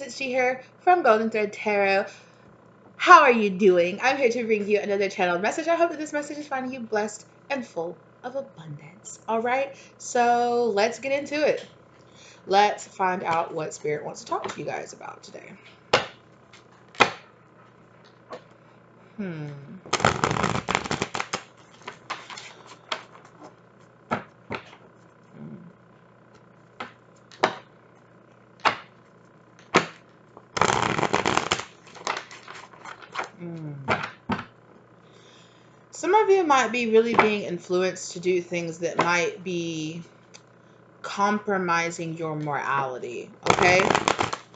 it's G here from Golden Thread Tarot. How are you doing? I'm here to bring you another channeled message. I hope that this message is finding you blessed and full of abundance. All right, so let's get into it. Let's find out what Spirit wants to talk to you guys about today. Some of you might be really being influenced to do things that might be compromising your morality, okay?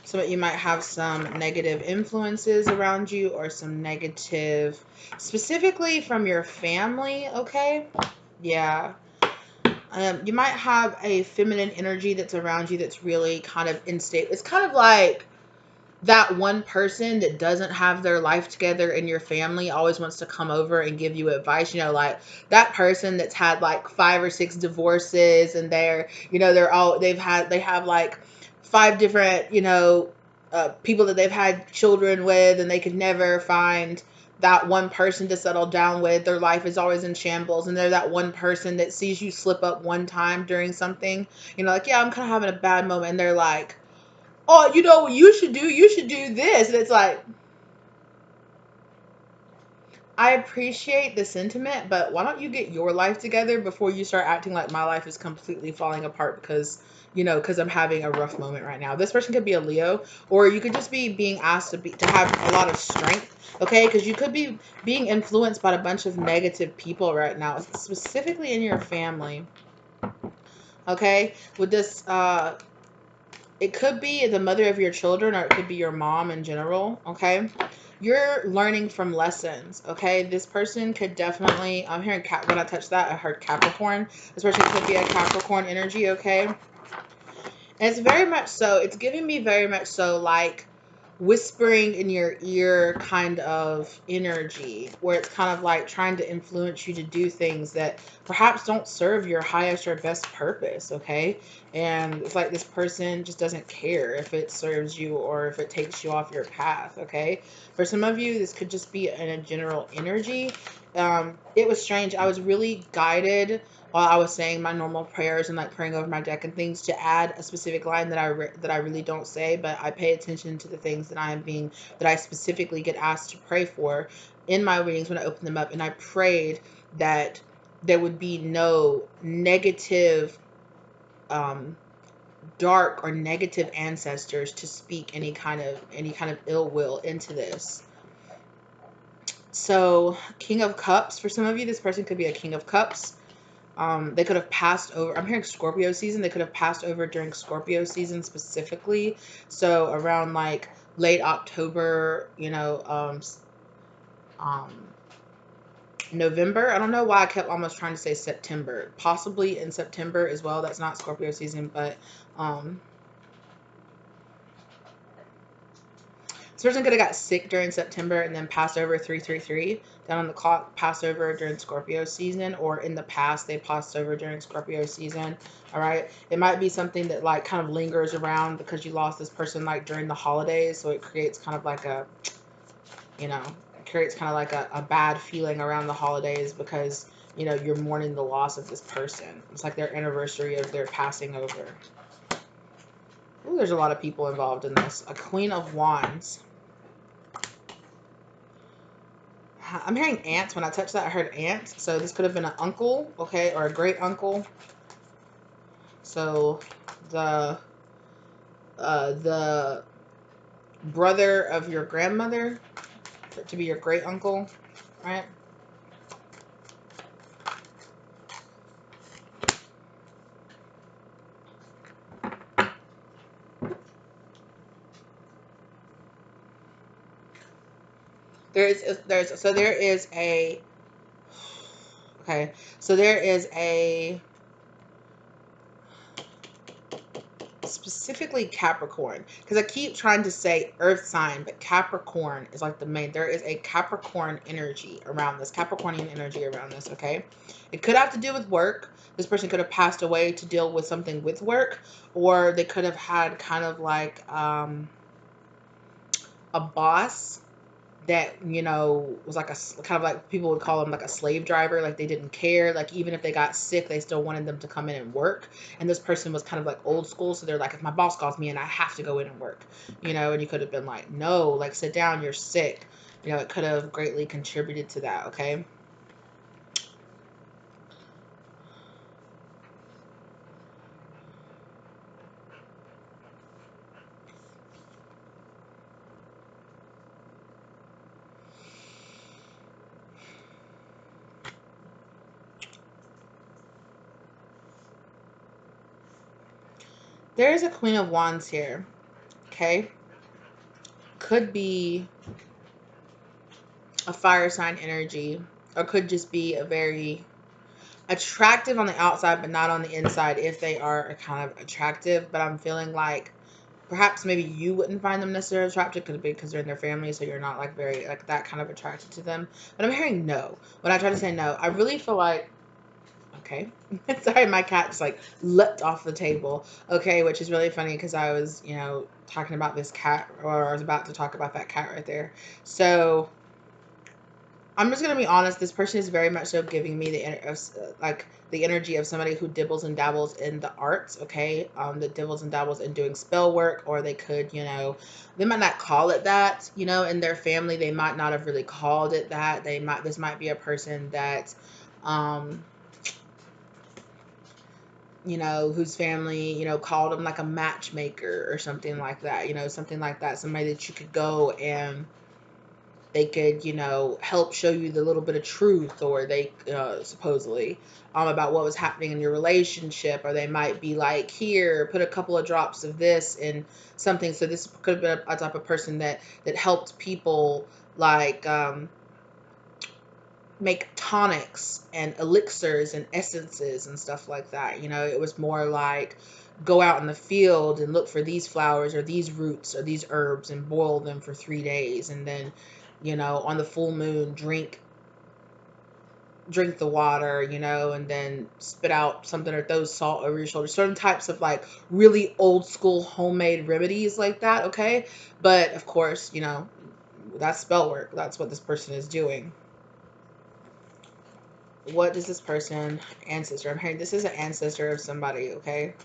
Some of you might have some negative influences around you or some negative, specifically from your family, okay? Yeah. You might have a feminine energy that's around you that's really kind of unstable. It's kind of like that one person that doesn't have their life together in your family always wants to come over and give you advice. You know, like that person that's had like 5 or 6 divorces and they have like 5 different, people that they've had children with, and they could never find that one person to settle down with. Their life is always in shambles, and they're that one person that sees you slip up one time during something, like, yeah, I'm kind of having a bad moment, and they're like, oh, you know what you should do? You should do this. And it's like, I appreciate the sentiment, but why don't you get your life together before you start acting like my life is completely falling apart because I'm having a rough moment right now. This person could be a Leo, or you could just be being asked to have a lot of strength, okay? Because you could be being influenced by a bunch of negative people right now, specifically in your family, okay? With this, it could be the mother of your children, or it could be your mom in general, okay? You're learning from lessons, okay? This person could definitely, I'm hearing, when I touched that, I heard Capricorn. This person could be a Capricorn energy, okay? And it's very much so, it's giving me very much so like whispering in your ear kind of energy, where it's kind of like trying to influence you to do things that perhaps don't serve your highest or best purpose, okay? And it's like this person just doesn't care if it serves you or if it takes you off your path, okay? For some of you, this could just be in a general energy. It was strange. I was really guided while I was saying my normal prayers and like praying over my deck and things to add a specific line that I really don't say, but I pay attention to the things that I specifically get asked to pray for in my readings when I open them up. And I prayed that there would be no negative, dark or negative ancestors to speak any kind of ill will into this. So King of Cups, for some of you, this person could be a King of Cups. They could have passed over. I'm hearing Scorpio season. They could have passed over during Scorpio season specifically. So around like late October, November. I don't know why I kept almost trying to say September. Possibly in September as well. That's not Scorpio season, but this person could have got sick during September and then passed over 333 down on the clock, passed over during Scorpio season, or in the past they passed over during Scorpio season. All right. It might be something that like kind of lingers around because you lost this person like during the holidays. So it creates kind of like a bad feeling around the holidays because, you're mourning the loss of this person. It's like their anniversary of their passing over. Ooh, there's a lot of people involved in this. A Queen of Wands. I'm hearing aunts. When I touched that, I heard aunts. So this could have been an uncle, okay, or a great uncle. So the brother of your grandmother to be your great uncle, right? There is a specifically Capricorn, because I keep trying to say earth sign, but Capricorn is like the main. There is a Capricorn energy around this, Capricornian energy around this, okay? It could have to do with work. This person could have passed away to deal with something with work, or they could have had kind of like a boss that, you know, was like a kind of like, people would call them like a slave driver. Like they didn't care. Like even if they got sick, they still wanted them to come in and work. And this person was kind of like old school. So they're like, if my boss calls me and I have to go in and work, you know, and you could have been like, no, like sit down, you're sick. You know, it could have greatly contributed to that. Okay. There is a Queen of Wands here. Okay. Could be a fire sign energy, or could just be a very attractive on the outside, but not on the inside if they are kind of attractive. But I'm feeling like perhaps maybe you wouldn't find them necessarily attractive because they're in their family, so you're not like very like that kind of attracted to them. But I'm hearing no. When I try to say no, I really feel like, okay. Sorry, my cat just like leapt off the table. Okay, which is really funny because I was, you know, talking about this cat, or I was about to talk about that cat right there. So I'm just gonna be honest. This person is very much so giving me like the energy of somebody who dibbles and dabbles in the arts. Okay, that dibbles and dabbles in doing spell work, or they could, you know, they might not call it that. You know, in their family, they might not have really called it that. They might. This might be a person that, um, you know, whose family, you know, called them like a matchmaker or something like that. You know, something like that. Somebody that you could go and they could, you know, help show you the little bit of truth, or they supposedly about what was happening in your relationship, or they might be like, here, put a couple of drops of this in something. So this could have been a type of person that helped people like make tonics and elixirs and essences and stuff like that. You know, it was more like go out in the field and look for these flowers or these roots or these herbs and boil them for 3 days, and then, you know, on the full moon drink the water, you know, and then spit out something or throw salt over your shoulder. Certain types of like really old school homemade remedies like that. Okay, but of course, you know, that's spell work. That's what this person is doing. What does this person, ancestor? I'm hearing this is an ancestor of somebody, okay?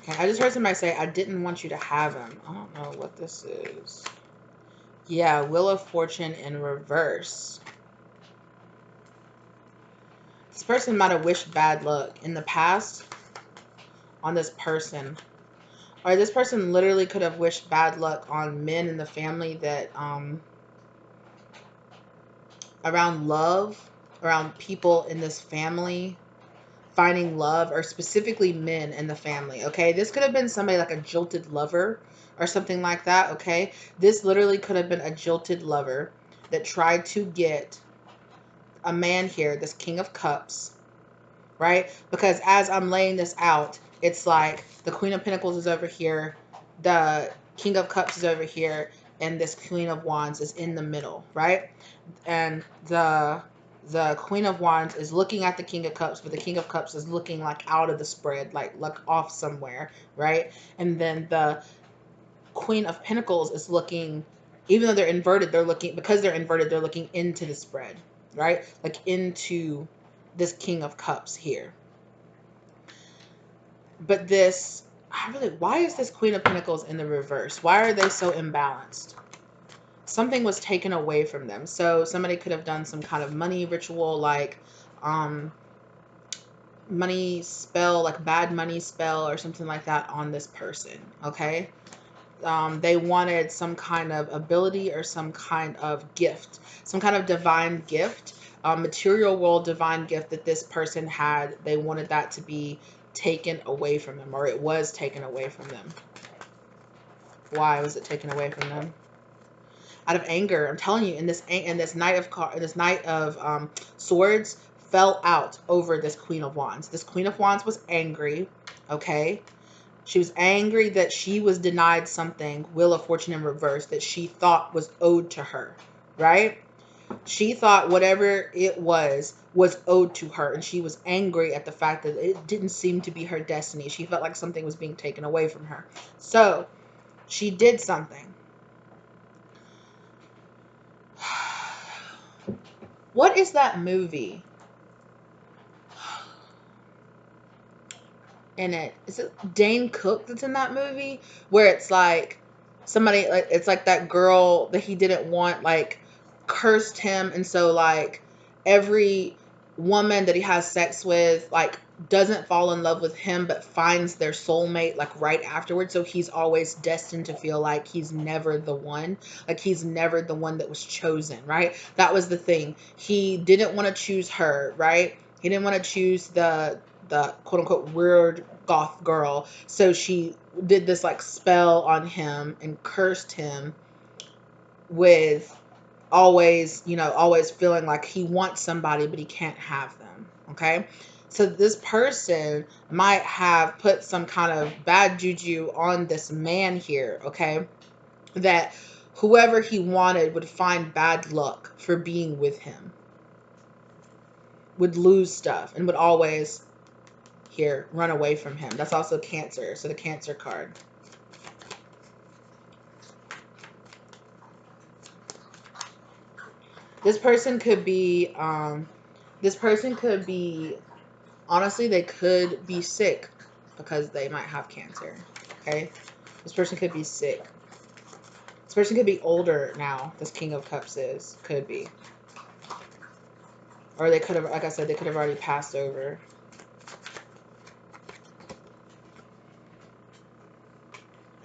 Okay, I just heard somebody say, I didn't want you to have him. I don't know what this is. Yeah, Wheel of Fortune in reverse. This person might have wished bad luck in the past on this person. Or this person literally could have wished bad luck on men in the family that, around love, around people in this family finding love, or specifically men in the family. Okay, this could have been somebody like a jilted lover or something like that. Okay, this literally could have been a jilted lover that tried to get a man here, this King of Cups, right? Because as I'm laying this out, it's like the Queen of Pentacles is over here, the King of Cups is over here, and this Queen of Wands is in the middle, right? And the Queen of Wands is looking at the King of Cups, but the King of Cups is looking like out of the spread, like off somewhere, right? And then the Queen of Pentacles is looking, even though they're inverted, they're looking, because they're inverted, they're looking into the spread, right? Like into this King of Cups here. But this, why is this Queen of Pentacles in the reverse? Why are they so imbalanced? Something was taken away from them. So somebody could have done some kind of money ritual, like money spell, like bad money spell or something like that on this person. Okay. They wanted some kind of ability or some kind of gift, some kind of divine gift, material world divine gift that this person had. They wanted that to be taken away from them, or it was taken away from them. Why was it taken away from them? Out of anger. I'm telling you, in this knight of swords fell out over this Queen of Wands. This Queen of Wands was angry. Okay, she was angry that she was denied something, Wheel of Fortune in reverse, that she thought was owed to her, right? She thought whatever it was owed to her, and she was angry at the fact that it didn't seem to be her destiny. She felt like something was being taken away from her. So she did something. What is that movie in it? Is it Dane Cook that's in that movie? Where it's like somebody, like, it's like that girl that he didn't want, like, cursed him, and so, like, every woman that he has sex with, like, doesn't fall in love with him but finds their soulmate, like, right afterwards. So he's always destined to feel like he's never the one, like he's never the one that was chosen, right? That was the thing. He didn't want to choose her, right? He didn't want to choose the quote unquote weird goth girl. So she did this, like, spell on him and cursed him with always, always feeling like he wants somebody, but he can't have them. Okay. So this person might have put some kind of bad juju on this man here. Okay. That whoever he wanted would find bad luck for being with him, would lose stuff, and would always here run away from him. That's also Cancer. So the Cancer card. This person could be honestly, they could be sick because they might have cancer. Okay. This person could be sick. This person could be older now. This King of Cups could be. Or they could have, like I said, they could have already passed over.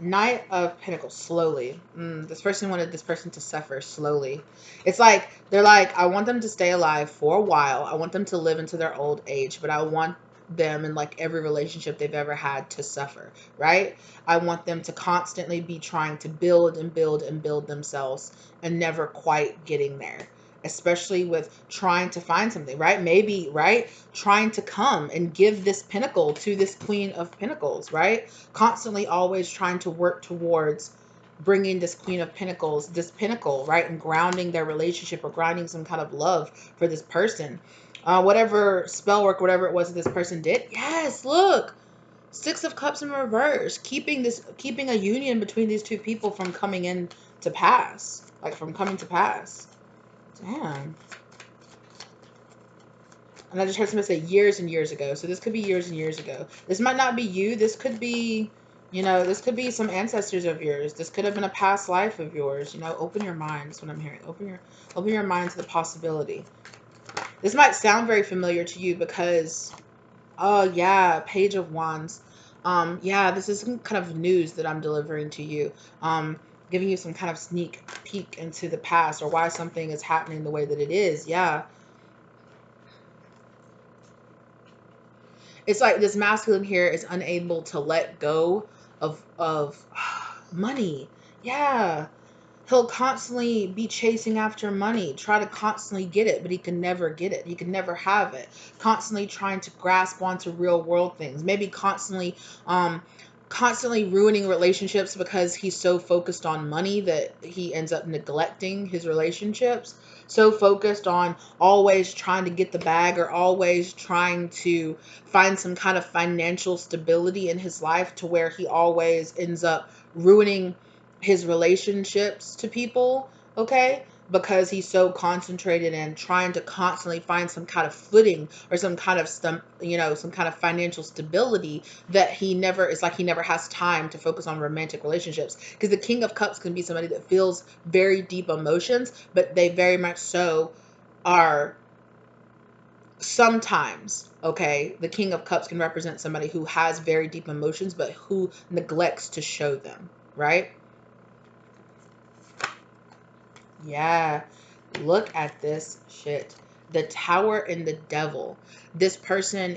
Knight of Pentacles, slowly. This person wanted this person to suffer slowly. It's like, they're like, I want them to stay alive for a while. I want them to live into their old age, but I want them in, like, every relationship they've ever had to suffer, right? I want them to constantly be trying to build and build and build themselves and never quite getting there. Especially with trying to find something, right? Maybe, right? Trying to come and give this pentacle to this Queen of Pentacles, right? Constantly always trying to work towards bringing this Queen of Pentacles, this pinnacle, right? And grounding their relationship or grounding some kind of love for this person. Whatever spell work, whatever it was that this person did. Yes, look. Six of Cups in reverse. Keeping a union between these two people from coming in to pass. Like, from coming to pass. Damn. And I just heard somebody say years and years ago. So this could be years and years ago. This might not be you. This could be, this could be some ancestors of yours. This could have been a past life of yours. Open your mind. That's what I'm hearing. Open your mind to the possibility. This might sound very familiar to you because, oh yeah, Page of Wands. Yeah, this is some kind of news that I'm delivering to you. Giving you some kind of sneak peek into the past or why something is happening the way that it is. Yeah. It's like this masculine here is unable to let go of money. Yeah. He'll constantly be chasing after money, try to constantly get it, but he can never get it. He can never have it. Constantly trying to grasp onto real world things. Maybe constantly ruining relationships because he's so focused on money that he ends up neglecting his relationships. So focused on always trying to get the bag or always trying to find some kind of financial stability in his life to where he always ends up ruining his relationships to people, okay? Because he's so concentrated and trying to constantly find some kind of footing or some kind of some kind of financial stability that he never, it's like he never has time to focus on romantic relationships. Because the King of Cups can be somebody that feels very deep emotions, but they very much so are sometimes, okay? The King of Cups can represent somebody who has very deep emotions, but who neglects to show them, right? Yeah, look at this shit. The Tower and the Devil. This person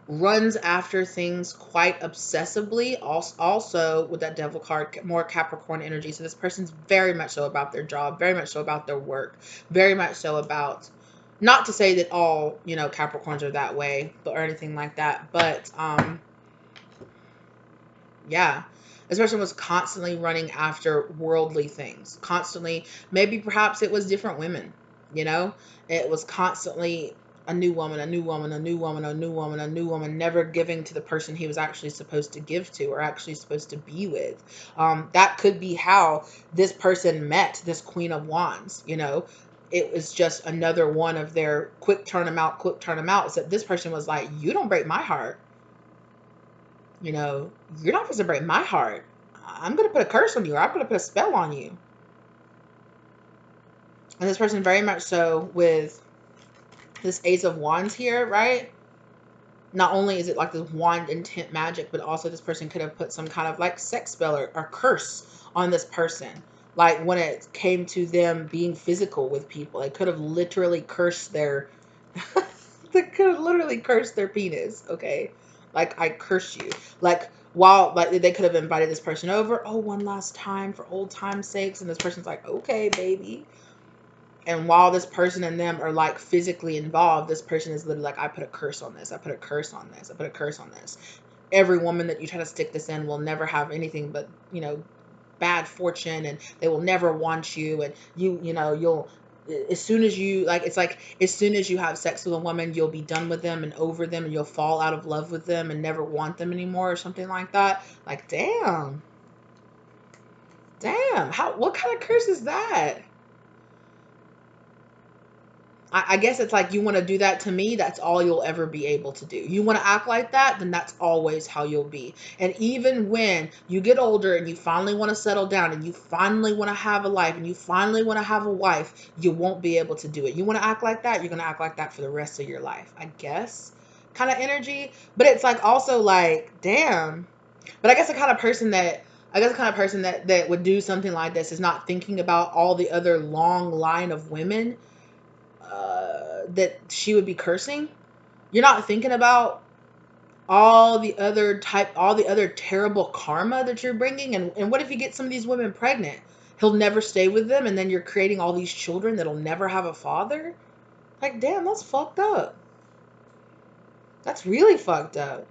runs after things quite obsessively. Also with that Devil card, more Capricorn energy. So this person's very much so about their job, very much so about their work, very much so about, not to say that all, Capricorns are that way, or anything like that, but yeah. This person was constantly running after worldly things, constantly. Maybe perhaps it was different women, you know? It was constantly a new woman, a new woman, a new woman, a new woman, a new woman, never giving to the person he was actually supposed to give to or actually supposed to be with. That could be how this person met this Queen of Wands, you know? It was just another one of their quick turn them out, quick turn them out. Except this person was like, you don't break my heart. You know, you're not supposed to break my heart. I'm going to put a curse on you, or I'm going to put a spell on you. And this person very much so with this Ace of Wands here, right? Not only is it like this wand intent magic, but also this person could have put some kind of like sex spell or curse on this person. Like when it came to them being physical with people, they could have literally cursed their they could have literally cursed their penis, okay? Like, I curse you. Like, while, like, they could have invited this person over. Oh, one last time for old time's sakes. And this person's like, okay, baby. And while this person and them are, like, physically involved, this person is literally like, I put a curse on this. I put a curse on this. I put a curse on this. Every woman that you try to stick this in will never have anything but, you know, bad fortune, and they will never want you, and you know, you'll, as soon as you, like, it's like as soon as you have sex with a woman, you'll be done with them and over them, and you'll fall out of love with them and never want them anymore, or something like that. Like, damn, how, what kind of curse is that? I guess it's like, you want to do that to me, that's all you'll ever be able to do. You want to act like that, then that's always how you'll be. And even when you get older and you finally want to settle down and you finally want to have a life and you finally want to have a wife, you won't be able to do it. You want to act like that, you're going to act like that for the rest of your life, I guess, kind of energy. But it's like also like, damn. But I guess the kind of person that that would do something like this is not thinking about all the other long line of women that she would be cursing. You're not thinking about all the other terrible karma that you're bringing. And what if you get some of these women pregnant? He'll never stay with them, and then you're creating all these children that'll never have a father. Like, damn, that's fucked up. That's really fucked up.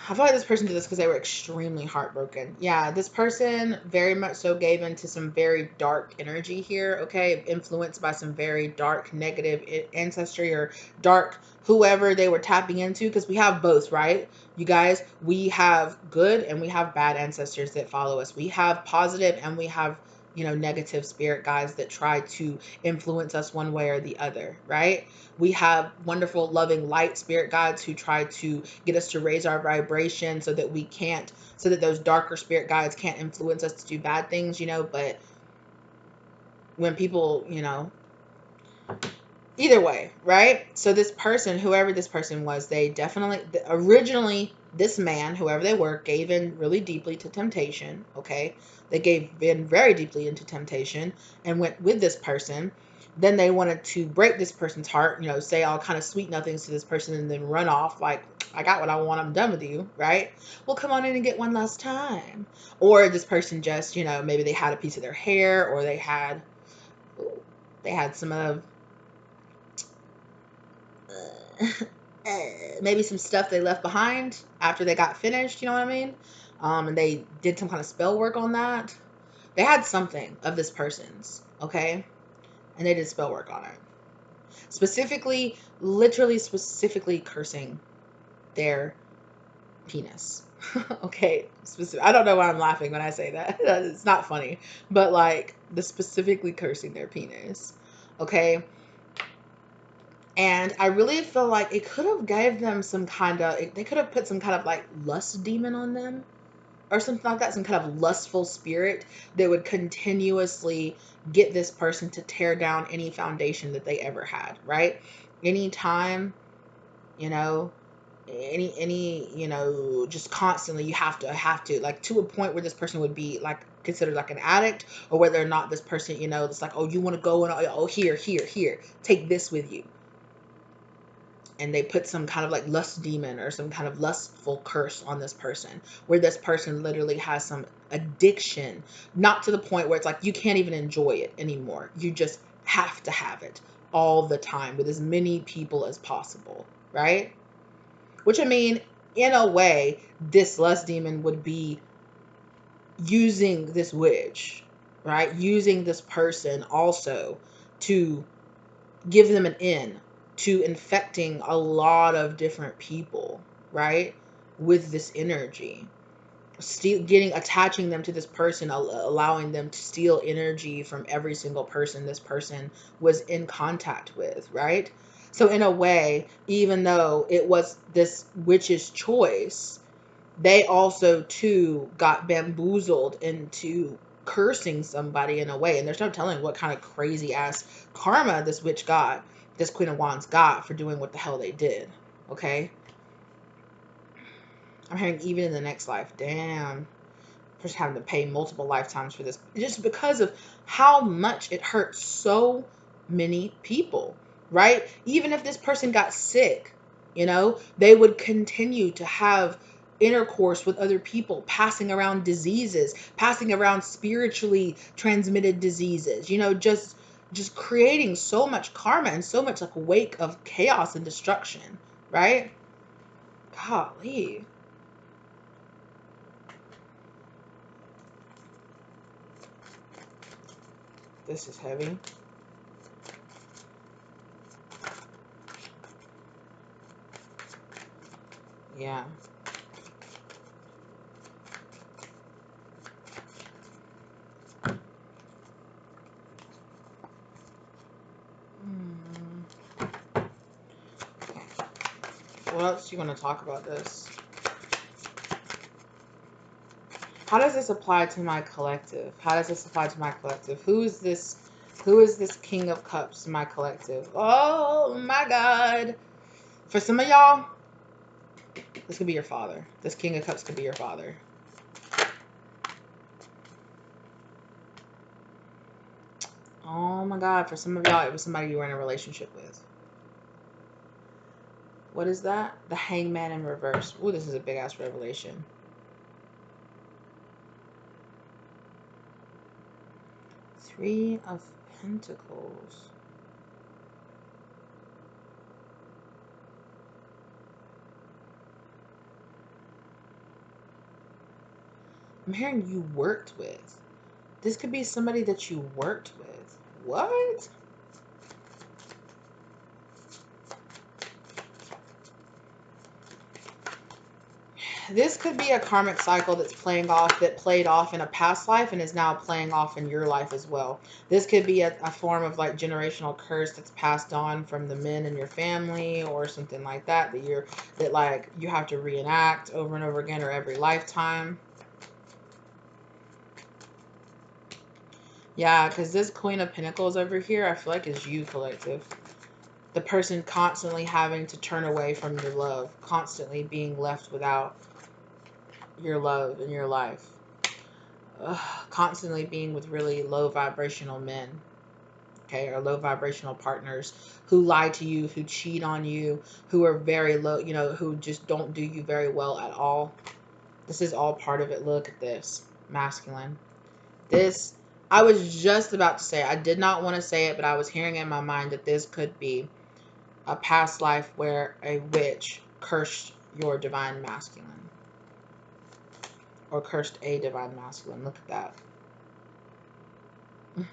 I feel like this person did this because they were extremely heartbroken. Yeah, this person very much so gave into some very dark energy here, okay? Influenced by some very dark, negative ancestry or dark whoever they were tapping into, because we have both, right? You guys, we have good and we have bad ancestors that follow us. We have positive and we have, you know, negative spirit guides that try to influence us one way or the other, right? We have wonderful, loving, light spirit guides who try to get us to raise our vibration so that so that those darker spirit guides can't influence us to do bad things, you know. But when people, you know, either way, right? So this person, whoever this person was, they definitely, originally, this man, whoever they were, gave in really deeply to temptation, okay? They gave in very deeply into temptation and went with this person. Then they wanted to break this person's heart, you know, say all kind of sweet nothings to this person and then run off like, I got what I want, I'm done with you, right? Well, come on in and get one last time. Or this person just, you know, maybe they had a piece of their hair, or they had some of maybe some stuff they left behind after they got finished, you know what I mean? And they did some kind of spell work on that. They had something of this person's, okay? And they did spell work on it. Specifically, literally specifically cursing their penis. Okay? I don't know why I'm laughing when I say that. It's not funny. But like, the specifically cursing their penis. Okay? And I really feel like it could have gave them some kind of, they could have put some kind of like lust demon on them or something like that, some kind of lustful spirit that would continuously get this person to tear down any foundation that they ever had, right? Anytime, you know, you know, just constantly you have to, like, to a point where this person would be like considered like an addict, or whether or not this person, you know, it's like, oh, you want to go and, oh, here, take this with you. And they put some kind of like lust demon or some kind of lustful curse on this person, where this person literally has some addiction, not to the point where it's like you can't even enjoy it anymore. You just have to have it all the time with as many people as possible, right? Which, I mean, in a way, this lust demon would be using this witch, right? Using this person also to give them an in to infecting a lot of different people, right? With this energy. Attaching them to this person, allowing them to steal energy from every single person this person was in contact with, right? So in a way, even though it was this witch's choice, they also too got bamboozled into cursing somebody in a way. And there's no telling what kind of crazy ass karma this witch got, this Queen of Wands got, for doing what the hell they did. Okay? I'm hearing even in the next life. Damn. Just having to pay multiple lifetimes for this. Just because of how much it hurts so many people. Right? Even if this person got sick, you know, they would continue to have intercourse with other people, passing around diseases, passing around spiritually transmitted diseases, you know, just creating so much karma and so much like a wake of chaos and destruction, right? Golly. This is heavy. Yeah. What else do you want to talk about this? How does this apply to my collective? How does this apply to my collective? Who is this King of Cups in my collective? Oh my God. For some of y'all, this could be your father. This King of Cups could be your father. Oh my God. For some of y'all, it was somebody you were in a relationship with. What is that? The Hangman in reverse. Ooh, this is a big ass revelation. Three of Pentacles. I'm hearing you worked with. This could be somebody that you worked with. What? This could be a karmic cycle that played off in a past life and is now playing off in your life as well. This could be a form of like generational curse that's passed on from the men in your family or something like that that like you have to reenact over and over again or every lifetime. Yeah, because this Queen of Pentacles over here, I feel like is you, collective. The person constantly having to turn away from your love, constantly being left without your love in your life. Constantly being with really low vibrational men, okay, or low vibrational partners who lie to you, who cheat on you, who are very low, you know, who just don't do you very well at all. This is all part of it. Look at this, masculine. This, I was just about to say, I did not want to say it, but I was hearing in my mind that this could be a past life where a witch cursed your divine masculine. Or cursed a divine masculine. Look at that.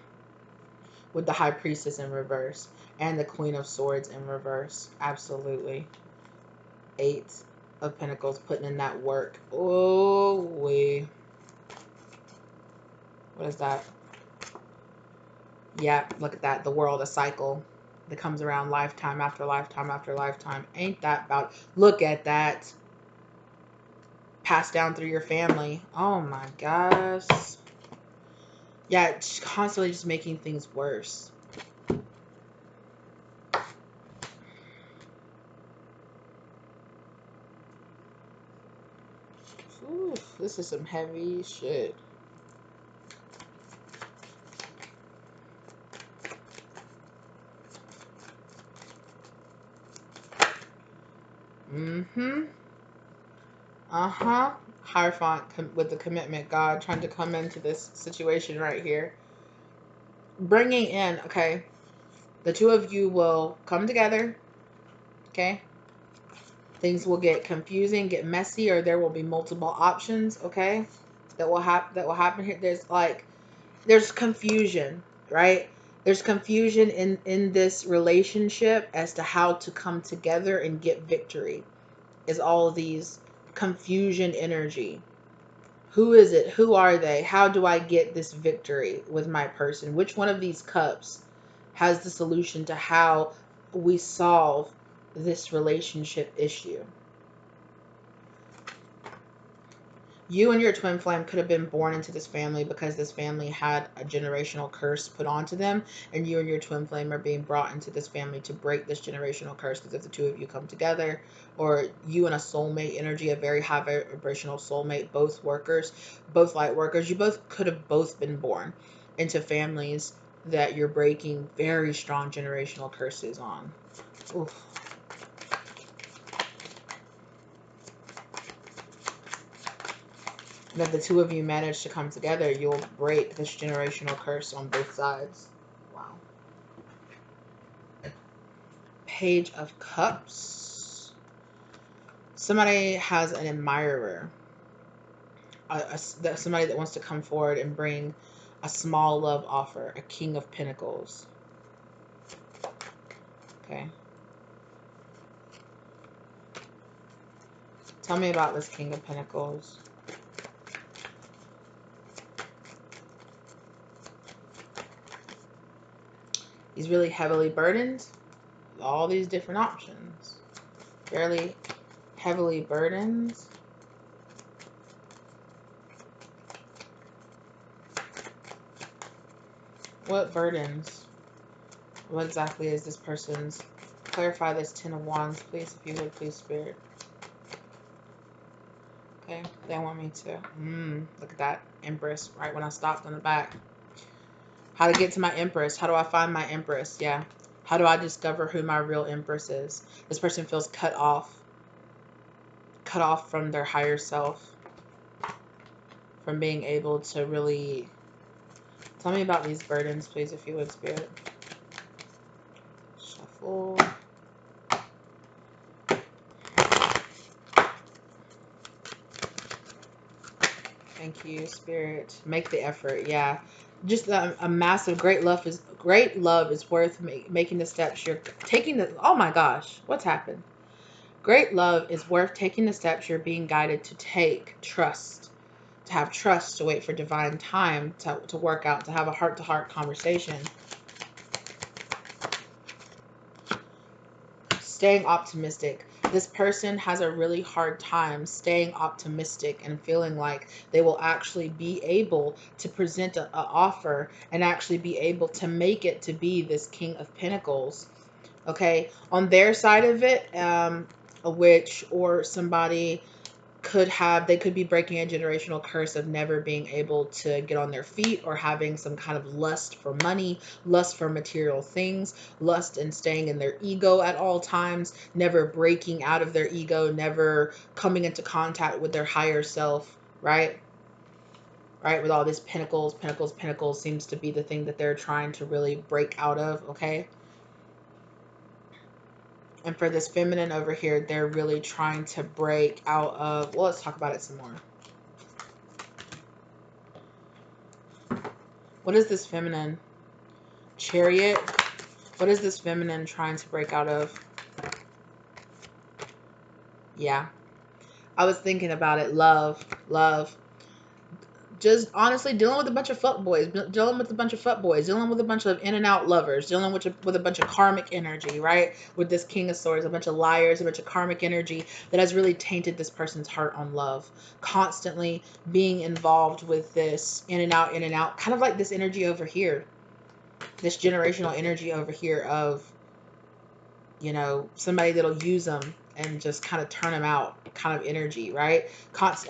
With the High Priestess in reverse. And the Queen of Swords in reverse. Absolutely. 8 of Pentacles putting in that work. Oh, wait. What is that? Yeah, look at that. The world, a cycle that comes around lifetime after lifetime after lifetime. Ain't that about... Look at that. Passed down through your family. Oh my gosh. Yeah, it's constantly just making things worse. Ooh, this is some heavy shit. Mm-hmm. Uh-huh. Hierophant with the commitment God trying to come into this situation right here. Bringing in, okay, the two of you will come together, okay? Things will get confusing, get messy, or there will be multiple options, okay? That will happen here. There's confusion, right? There's confusion in this relationship as to how to come together and get victory. Is all of these confusion energy. Who is it? Who are they? How do I get this victory with my person? Which one of these cups has the solution to how we solve this relationship issue? You and your twin flame could have been born into this family because this family had a generational curse put onto them, and you and your twin flame are being brought into this family to break this generational curse. Because if the two of you come together, or you and a soulmate energy, a very high vibrational soulmate, both workers, both light workers, you both could have both been born into families that you're breaking very strong generational curses on. Oof. And if the two of you manage to come together, you'll break this generational curse on both sides. Wow. Page of Cups. Somebody has an admirer. Somebody that wants to come forward and bring a small love offer. A King of Pentacles. Okay. Tell me about this King of Pentacles. He's really heavily burdened with all these different options. Fairly heavily burdened. What burdens? What exactly is this person's? Clarify this 10 of Wands, please, if you would, please, Spirit. Okay, they want me to. Look at that Empress right when I stopped on the back. How to get to my Empress? How do I find my Empress? Yeah. How do I discover who my real Empress is? This person feels cut off from their higher self, from being able to really. Tell me about these burdens, please, if you would, Spirit. Shuffle. Thank you, Spirit. Make the effort. Yeah, just a massive great love is worth making the steps you're taking. Oh my gosh, what's happened? Great love is worth taking the steps you're being guided to take. Trust, to have trust, to wait for divine time to work out, to have a heart-to-heart conversation. Staying optimistic. This person has a really hard time staying optimistic and feeling like they will actually be able to present an offer and actually be able to make it to be this King of Pentacles. Okay, on their side of it, a witch or somebody they could be breaking a generational curse of never being able to get on their feet, or having some kind of lust for money, lust for material things, lust and staying in their ego at all times, never breaking out of their ego, never coming into contact with their higher self, right? Right, with all these pentacles seems to be the thing that they're trying to really break out of, okay? And for this feminine over here, they're really trying to break out of, well, let's talk about it some more. What is this feminine? Chariot. What is this feminine trying to break out of? Yeah. I was thinking about it. Love. Just honestly dealing with a bunch of fuckboys, dealing with a bunch of in and out lovers, dealing with a bunch of karmic energy, right? With this King of Swords, a bunch of liars, a bunch of karmic energy that has really tainted this person's heart on love. Constantly being involved with this in and out, kind of like this energy over here. This generational energy over here of, you know, somebody that'll use them and just kind of turn them out kind of energy, right?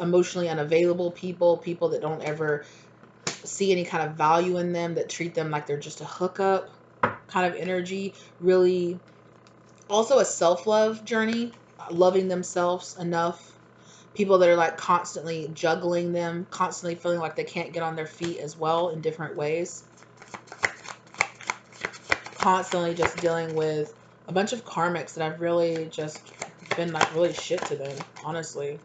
Emotionally unavailable people that don't ever see any kind of value in them, that treat them like they're just a hookup kind of energy. Really also a self-love journey, loving themselves enough. People that are like constantly juggling them, constantly feeling like they can't get on their feet as well in different ways. Constantly just dealing with a bunch of karmics that I've really just been like really shit to them, honestly.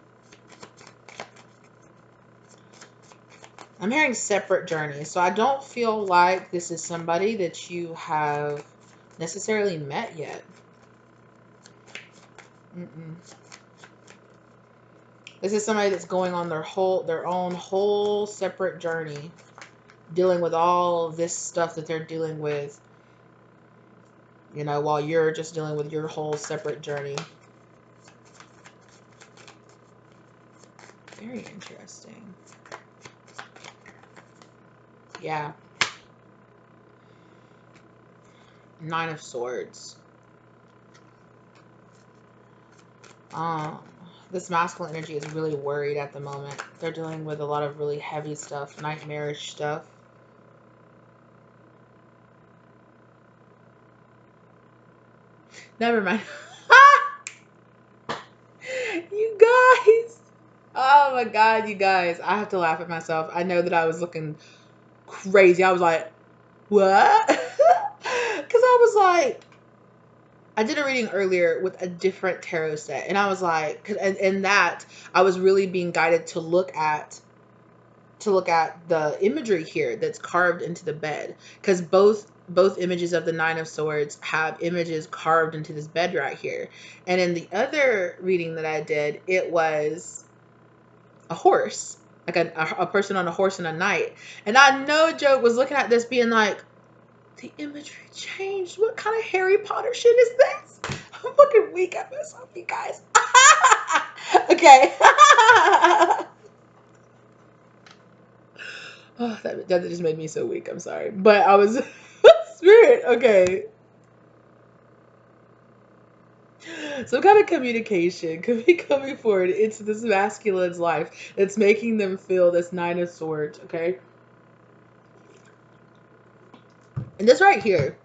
I'm hearing separate journeys. So I don't feel like this is somebody that you have necessarily met yet. This is somebody that's going on their own whole separate journey, dealing with all this stuff that they're dealing with, you know, while you're just dealing with your whole separate journey. Very interesting. Yeah. 9 of Swords. This masculine energy is really worried at the moment. They're dealing with a lot of really heavy stuff, nightmarish stuff. Never mind. You guys. Oh my God, you guys. I have to laugh at myself. I know that I was looking crazy. I was like, what? Because I was like, I did a reading earlier with a different tarot set. And I was like, and that I was really being guided to look at the imagery here that's carved into the bed, because both images of the 9 of Swords have images carved into this bed right here. And in the other reading that I did, it was a horse, like a person on a horse and a knight. And I no joke was looking at this being like, the imagery changed. What kind of Harry Potter shit is this? I'm fucking weak at myself, you guys. Okay. Oh, that just made me so weak. I'm sorry. But I was... Spirit, okay. Some kind of communication could be coming forward into this masculine's life that's making them feel this 9 of Swords, okay? And this right here,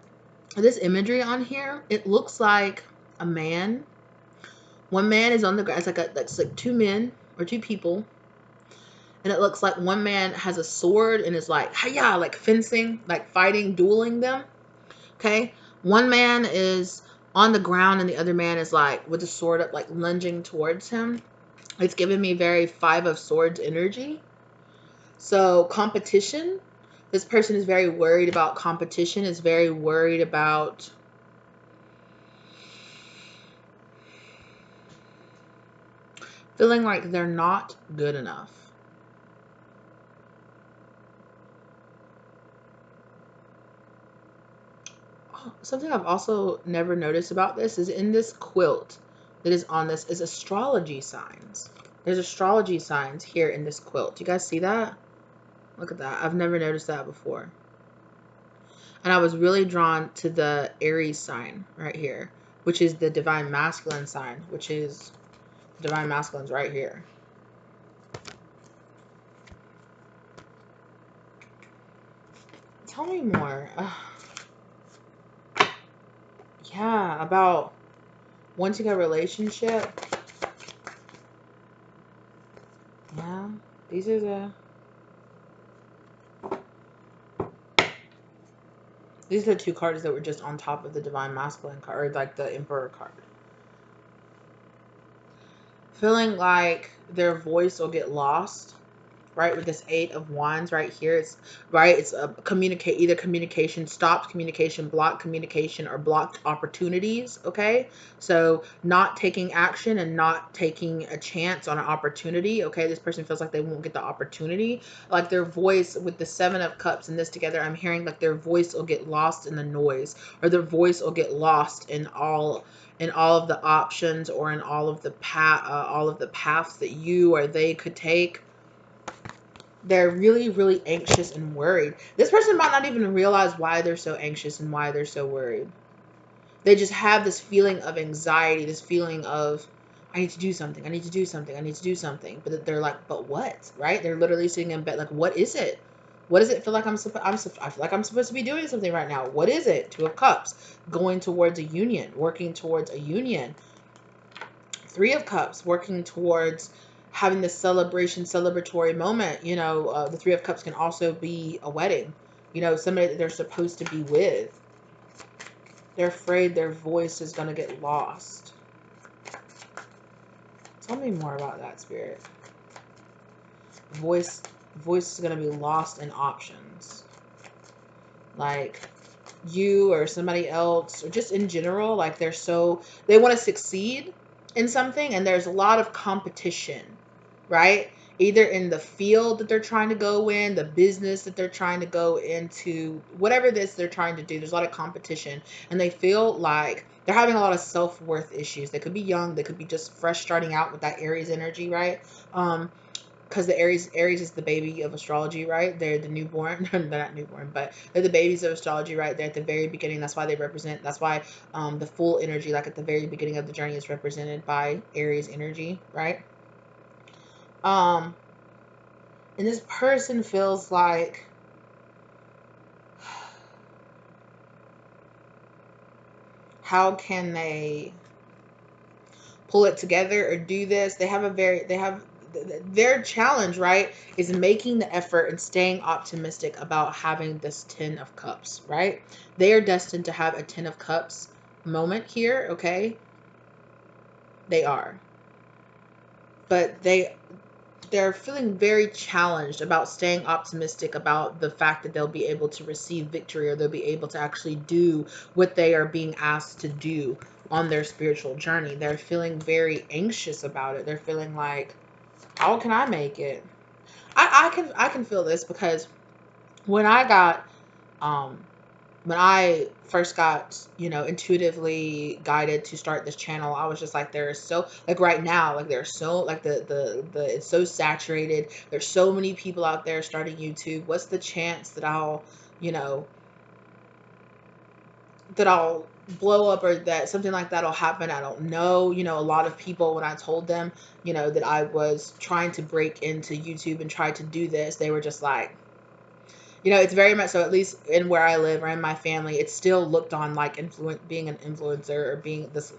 this imagery on here, it looks like a man. One man is on the ground. That's like 2 men or 2 people. And it looks like one man has a sword and is like, hiya, like fencing, like fighting, dueling them. Okay. One man is on the ground and the other man is like with the sword up, like lunging towards him. It's giving me very 5 of Swords energy. So competition. This person is very worried about competition, is very worried about feeling like they're not good enough. Something I've also never noticed about this is in this quilt that is on this is astrology signs. There's astrology signs here in this quilt. You guys see that? Look at that. I've never noticed that before. And I was really drawn to the Aries sign right here, which is the divine masculine sign, which is divine masculine's right here. Tell me more. Yeah, about wanting a relationship. Yeah, these are the... These are the 2 cards that were just on top of the divine masculine card, or like the emperor card. Feeling like their voice will get lost, right? With this 8 of Wands right here, it's right. It's a either communication, stopped communication, blocked communication, or blocked opportunities. Okay, so not taking action and not taking a chance on an opportunity. Okay, this person feels like they won't get the opportunity. Like their voice with the 7 of Cups and this together, I'm hearing like their voice will get lost in the noise, or their voice will get lost in all of the options, or in all of the paths that you or they could take. They're really, really anxious and worried. This person might not even realize why they're so anxious and why they're so worried. They just have this feeling of anxiety, this feeling of, I need to do something, I need to do something, I need to do something. But they're like, but what? Right? They're literally sitting in bed like, what is it? What does it feel like I feel like I'm supposed to be doing something right now. What is it? 2 of Cups. Going towards a union. Working towards a union. 3 of Cups. Working towards having this celebratory moment. You know, the 3 of Cups can also be a wedding. You know, somebody that they're supposed to be with. They're afraid their voice is going to get lost. Tell me more about that, Spirit. Voice is going to be lost in options. Like, you or somebody else, or just in general, like they want to succeed in something, and there's a lot of competition, right? Either in the field that they're trying to go in, the business that they're trying to go into, whatever this they're trying to do, there's a lot of competition, and they feel like they're having a lot of self-worth issues. They could be young, they could be just fresh starting out with that Aries energy, right? Because the Aries is the baby of astrology, right? They're the newborn. They're not newborn, but they're the babies of astrology, right? They're at the very beginning. That's why they represent. That's why the full energy, like at the very beginning of the journey, is represented by Aries energy, right? And this person feels like how can they pull it together or do this? They have their challenge, right, is making the effort and staying optimistic about having this 10 of cups, right? They are destined to have a 10 of cups moment here, okay? They are. But they're feeling very challenged about staying optimistic about the fact that they'll be able to receive victory, or they'll be able to actually do what they are being asked to do on their spiritual journey. They're feeling very anxious about it. They're feeling like, how can I make it? I can feel this because when I got when I first got, intuitively guided to start this channel, I was just like, there is so, like right now, like there's so, like the it's so saturated. There's so many people out there starting YouTube. What's the chance that you know, I'll blow up, or that something like that'll happen? I don't know. A lot of people, when I told them, that I was trying to break into YouTube and try to do this, they were just like, it's very much so, at least in where I live or in my family, it's still looked on like being an influencer, or being this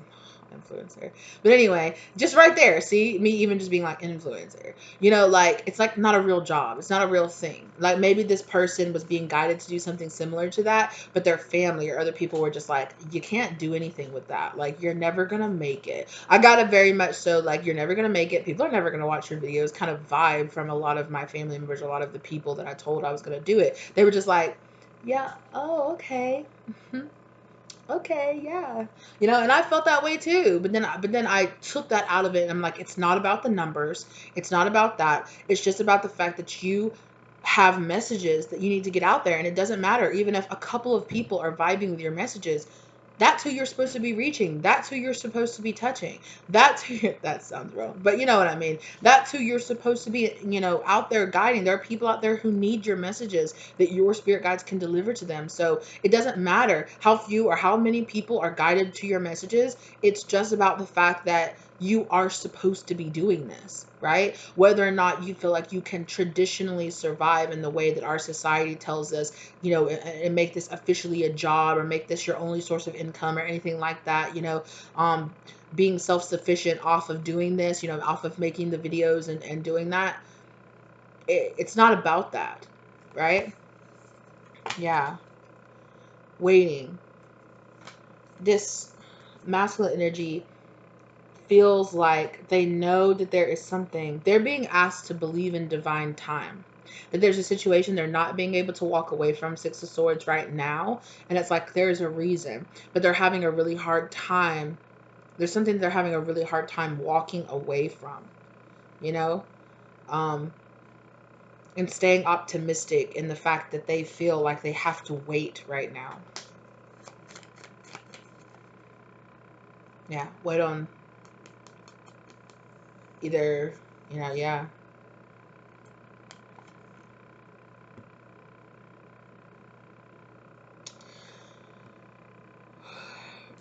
influencer. But anyway, just right there, see me even just being like an influencer, like it's like not a real job. It's not a real thing. Like maybe this person was being guided to do something similar to that, but their family or other people were just like, you can't do anything with that. Like you're never gonna make it. I got a very much so like, you're never gonna make it. People are never gonna watch your videos kind of vibe from a lot of my family members, a lot of the people that I told I was gonna do it. They were just like, yeah, oh, okay. Okay, yeah. And I felt that way too. But then I took that out of it, and I'm like, it's not about the numbers. It's not about that. It's just about the fact that you have messages that you need to get out there, and it doesn't matter even if a couple of people are vibing with your messages. That's who you're supposed to be reaching. That's who you're supposed to be touching. That sounds wrong, but you know what I mean. That's who you're supposed to be, out there guiding. There are people out there who need your messages that your spirit guides can deliver to them. So it doesn't matter how few or how many people are guided to your messages. It's just about the fact that you are supposed to be doing this, right? Whether or not you feel like you can traditionally survive in the way that our society tells us, and make this officially a job, or make this your only source of income, or anything like that, being self-sufficient off of doing this, off of making the videos and doing that. It's not about that, right? Yeah. Waiting. This masculine energy feels like they know that there is something. They're being asked to believe in divine time. That there's a situation they're not being able to walk away from, Six of Swords right now. And it's like there's a reason. But they're having a really hard time. There's something they're having a really hard time walking away from. Um, and staying optimistic in the fact that they feel like they have to wait right now. Yeah, wait on either, yeah.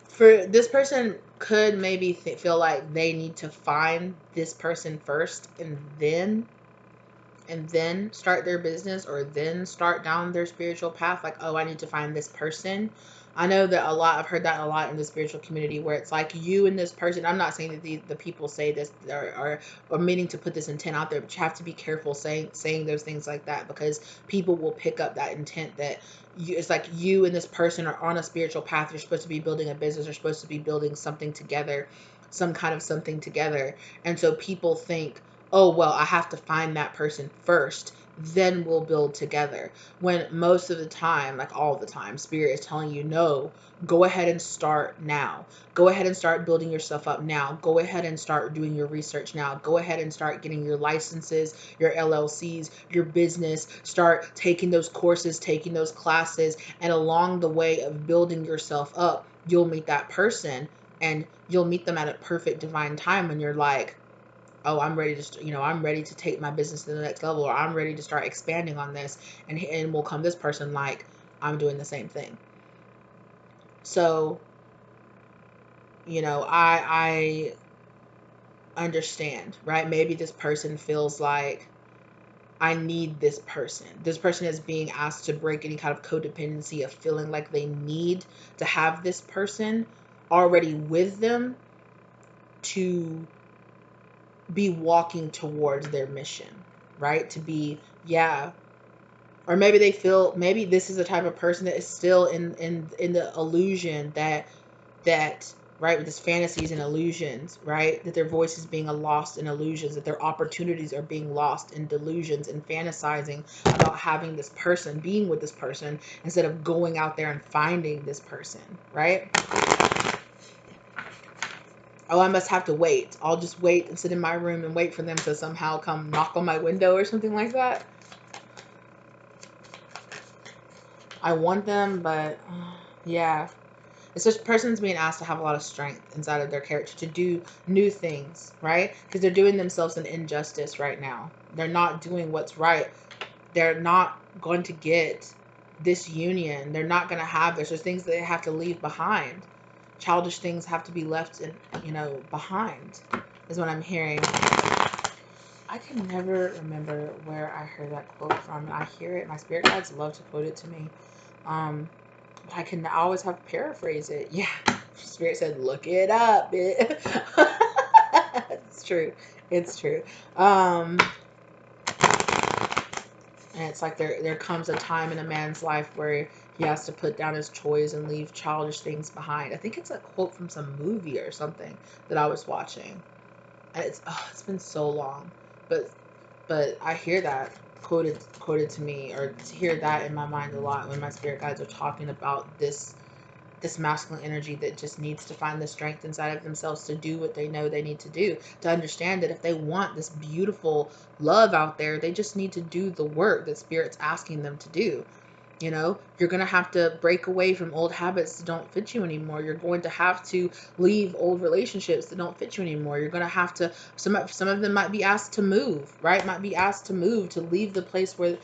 For this person could maybe feel like they need to find this person first, and then start their business, or then start down their spiritual path. Like, oh, I need to find this person. I know that I've heard that a lot in the spiritual community, where it's like you and this person. I'm not saying that the people say this, or meaning to put this intent out there, but you have to be careful saying those things like that, because people will pick up that intent that it's like you and this person are on a spiritual path. You're supposed to be building a business. You're supposed to be building something together. some kind of something together. And so people think, oh, well, I have to find that person first, then we'll build together. When most of the time, like all the time, Spirit is telling you, no, go ahead and start now. Go ahead and start building yourself up now. Go ahead and start doing your research now. Go ahead and start getting your licenses, your LLCs, your business. Start taking those courses, taking those classes. And along the way of building yourself up, you'll meet that person, and you'll meet them at a perfect divine time when you're like, oh, I'm ready to, I'm ready to take my business to the next level, or I'm ready to start expanding on this. And will come this person like, I'm doing the same thing. So, I understand, right? Maybe this person feels like, I need this person. This person is being asked to break any kind of codependency of feeling like they need to have this person already with them to be walking towards their mission, right? To be, yeah. Or maybe they feel, maybe this is the type of person that is still in the illusion that right, with this fantasies and illusions, right, that their voice is being lost in illusions, that their opportunities are being lost in delusions and fantasizing about having this person, being with this person, instead of going out there and finding this person, right? Oh, I must have to wait. I'll just wait and sit in my room and wait for them to somehow come knock on my window or something like that. I want them, but yeah. It's just person's being asked to have a lot of strength inside of their character to do new things, right? Because they're doing themselves an injustice right now. They're not doing what's right. They're not going to get this union. They're not going to have this. There's things that they have to leave behind. Childish things have to be left in, behind, is what I'm hearing. I can never remember where I heard that quote from. I hear it. My spirit guides love to quote it to me. I always have to paraphrase it. Yeah. Spirit said, look it up. It's true. It's true. And it's like there comes a time in a man's life where he has to put down his toys and leave childish things behind. I think it's a quote from some movie or something that I was watching. And it's been so long. But I hear that quoted to me, or hear that in my mind a lot when my spirit guides are talking about this masculine energy that just needs to find the strength inside of themselves to do what they know they need to do, to understand that if they want this beautiful love out there, they just need to do the work that spirit's asking them to do. You're going to have to break away from old habits that don't fit you anymore. You're going to have to leave old relationships that don't fit you anymore. You're going to have to, some of them might be asked to move, right? Might be asked to move, to leave the place where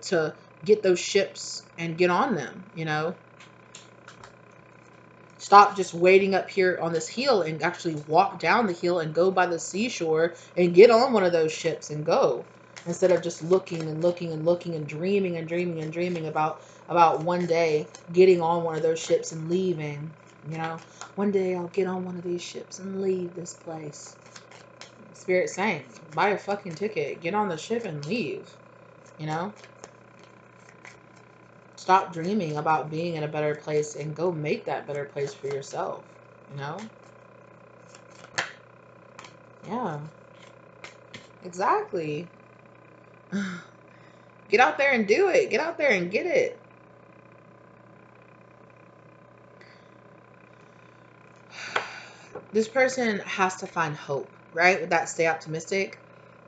to get those ships and get on them, Stop just waiting up here on this hill and actually walk down the hill and go by the seashore and get on one of those ships and go. Instead of just looking and looking and looking and dreaming and dreaming and dreaming about one day getting on one of those ships and leaving. One day I'll get on one of these ships and leave this place. Spirit saying, buy a fucking ticket, get on the ship and leave. Stop dreaming about being in a better place and go make that better place for yourself. Yeah. Exactly. Get out there and do it. Get out there and get it. This person has to find hope, right? With that stay optimistic,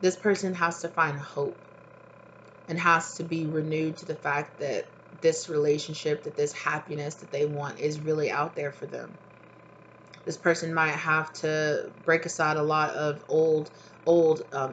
this person has to find hope and has to be renewed to the fact that this relationship, that this happiness that they want is really out there for them. This person might have to break aside a lot of old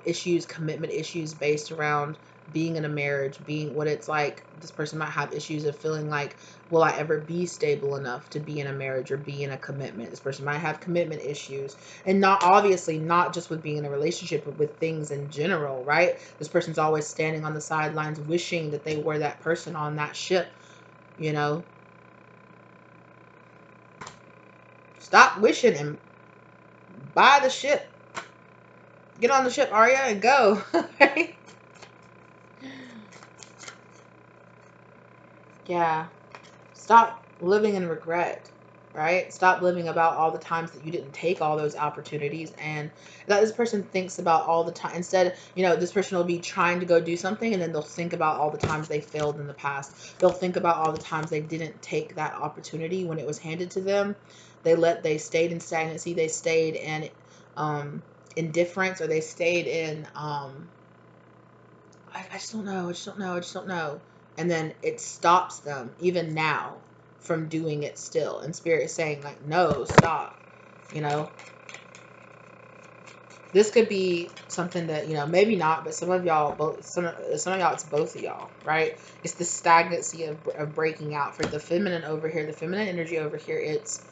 issues, commitment issues based around being in a marriage, being what it's like. This person might have issues of feeling like, will I ever be stable enough to be in a marriage or be in a commitment? This person might have commitment issues, and not just with being in a relationship, but with things in general, right? This person's always standing on the sidelines wishing that they were that person on that ship, Stop wishing and buy the ship. Get on the ship, Arya, and go. Right? Yeah. Stop living in regret. right? Stop living about all the times that you didn't take all those opportunities, and that this person thinks about all the time. Instead, you know, this person will be trying to go do something, and then they'll think about all the times they failed in the past. They'll think about all the times they didn't take that opportunity when it was handed to them. They stayed in stagnancy. They stayed in indifference, or they stayed in I just don't know. I just don't know. I just don't know. And then it stops them, even now, from doing it still. And Spirit is saying, like, no, stop. You know? This could be something that, you know, maybe not, but some of y'all, some of y'all, it's both of y'all, right? It's the stagnancy of breaking out. For the feminine over here, the feminine energy over here, it's,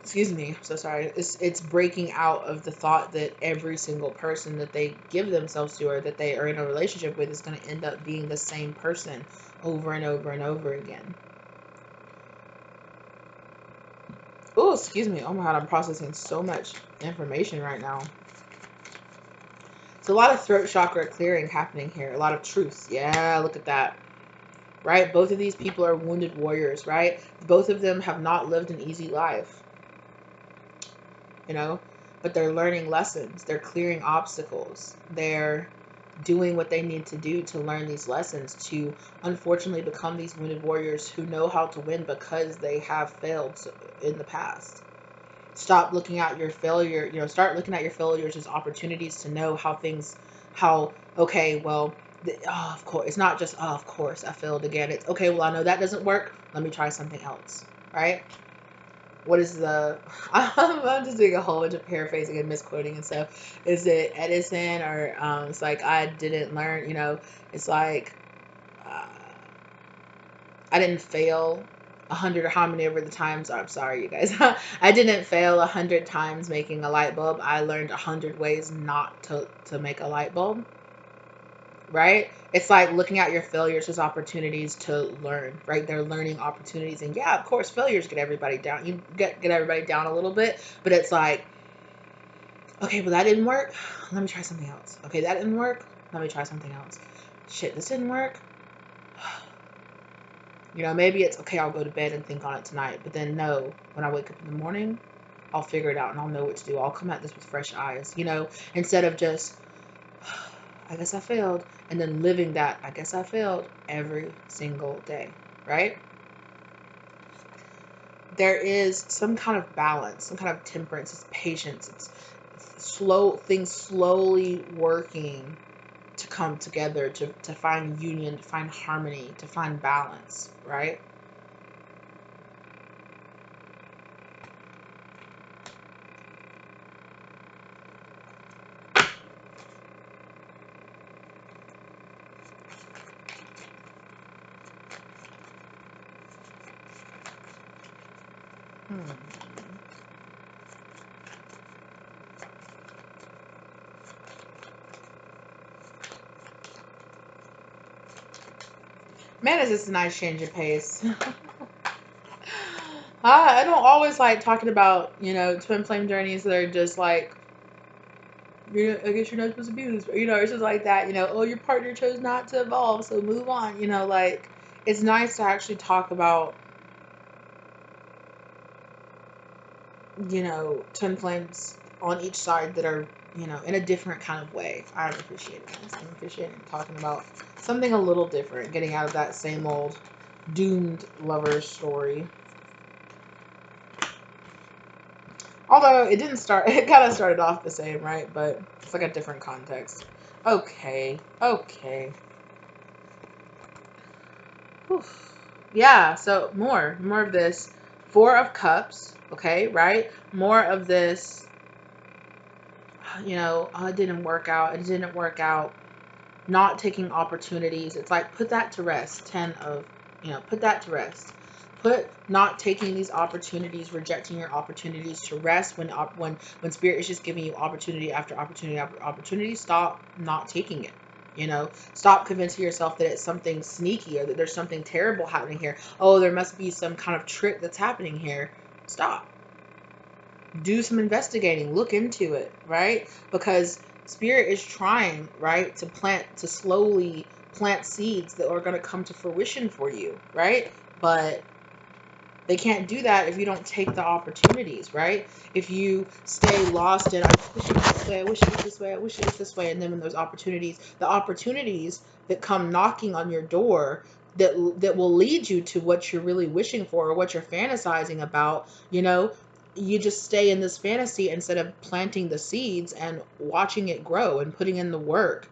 excuse me, I'm so sorry. It's breaking out of the thought that every single person that they give themselves to, or that they are in a relationship with, is going to end up being the same person over and over and over again. Oh, excuse me. Oh my God, I'm processing so much information right now. So a lot of throat chakra clearing happening here. A lot of truth. Yeah, look at that. Right? Both of these people are wounded warriors, right? Both of them have not lived an easy life. You know? But they're learning lessons. They're clearing obstacles. They're doing what they need to do to learn these lessons, to unfortunately become these wounded warriors who know how to win because they have failed in the past. Stop looking at your failure, you know, start looking at your failures as opportunities to know okay, well, oh, of course, it's not just, oh, of course, I failed again. It's, okay, well, I know that doesn't work. Let me try something else, right? What is the, I'm just doing a whole bunch of paraphrasing and misquoting and stuff. Is it Edison, or it's like, I didn't learn, you know, it's like, uh, I didn't fail 100, or how many over the times, I'm sorry, you guys. I didn't fail 100 times making a light bulb. I learned 100 ways not to make a light bulb. Right? It's like looking at your failures as opportunities to learn, right? They're learning opportunities. And yeah, of course, failures get everybody down. You get everybody down a little bit, but it's like, okay, well, that didn't work. Let me try something else. Okay, that didn't work. Let me try something else. Shit, this didn't work. You know, maybe it's, okay, I'll go to bed and think on it tonight. But then no, when I wake up in the morning, I'll figure it out and I'll know what to do. I'll come at this with fresh eyes, you know, instead of just, I guess I failed, and then living that, I guess I failed, every single day, right? There is some kind of balance, some kind of temperance, it's patience, it's slow, things slowly working to come together, to find union, to find harmony, to find balance, right? Man, is this a nice change of pace. I don't always like talking about, you know, twin flame journeys that are just like, you know, I guess you're not supposed to be this, you know, it's just like that, you know, oh, your partner chose not to evolve, so move on, you know, like, it's nice to actually talk about, you know, twin flames on each side that are, you know, in a different kind of way. I appreciate this. I'm appreciating talking about something a little different, getting out of that same old doomed lover story. Although it didn't start, it kind of started off the same, right? But it's like a different context. Okay. Okay. Whew. Yeah, so more of this. 4 of Cups, okay, right? More of this, you know, oh, it didn't work out. It didn't work out. Not taking opportunities. It's like, put that to rest. 10 of, you know, put that to rest. Put not taking these opportunities, rejecting your opportunities to rest when Spirit is just giving you opportunity after opportunity after opportunity. Stop not taking it. You know, stop convincing yourself that it's something sneaky or that there's something terrible happening here. Oh, there must be some kind of trick that's happening here. Stop. Do some investigating. Look into it, right? Because Spirit is trying, right, to slowly plant seeds that are going to come to fruition for you, right? But They can't do that if you don't take the opportunities, right? If you stay lost in, I wish it was this way, I wish it was this way, I wish it was this way, and then when those opportunities, the opportunities that come knocking on your door, that will lead you to what you're really wishing for or what you're fantasizing about, you know, you just stay in this fantasy instead of planting the seeds and watching it grow and putting in the work.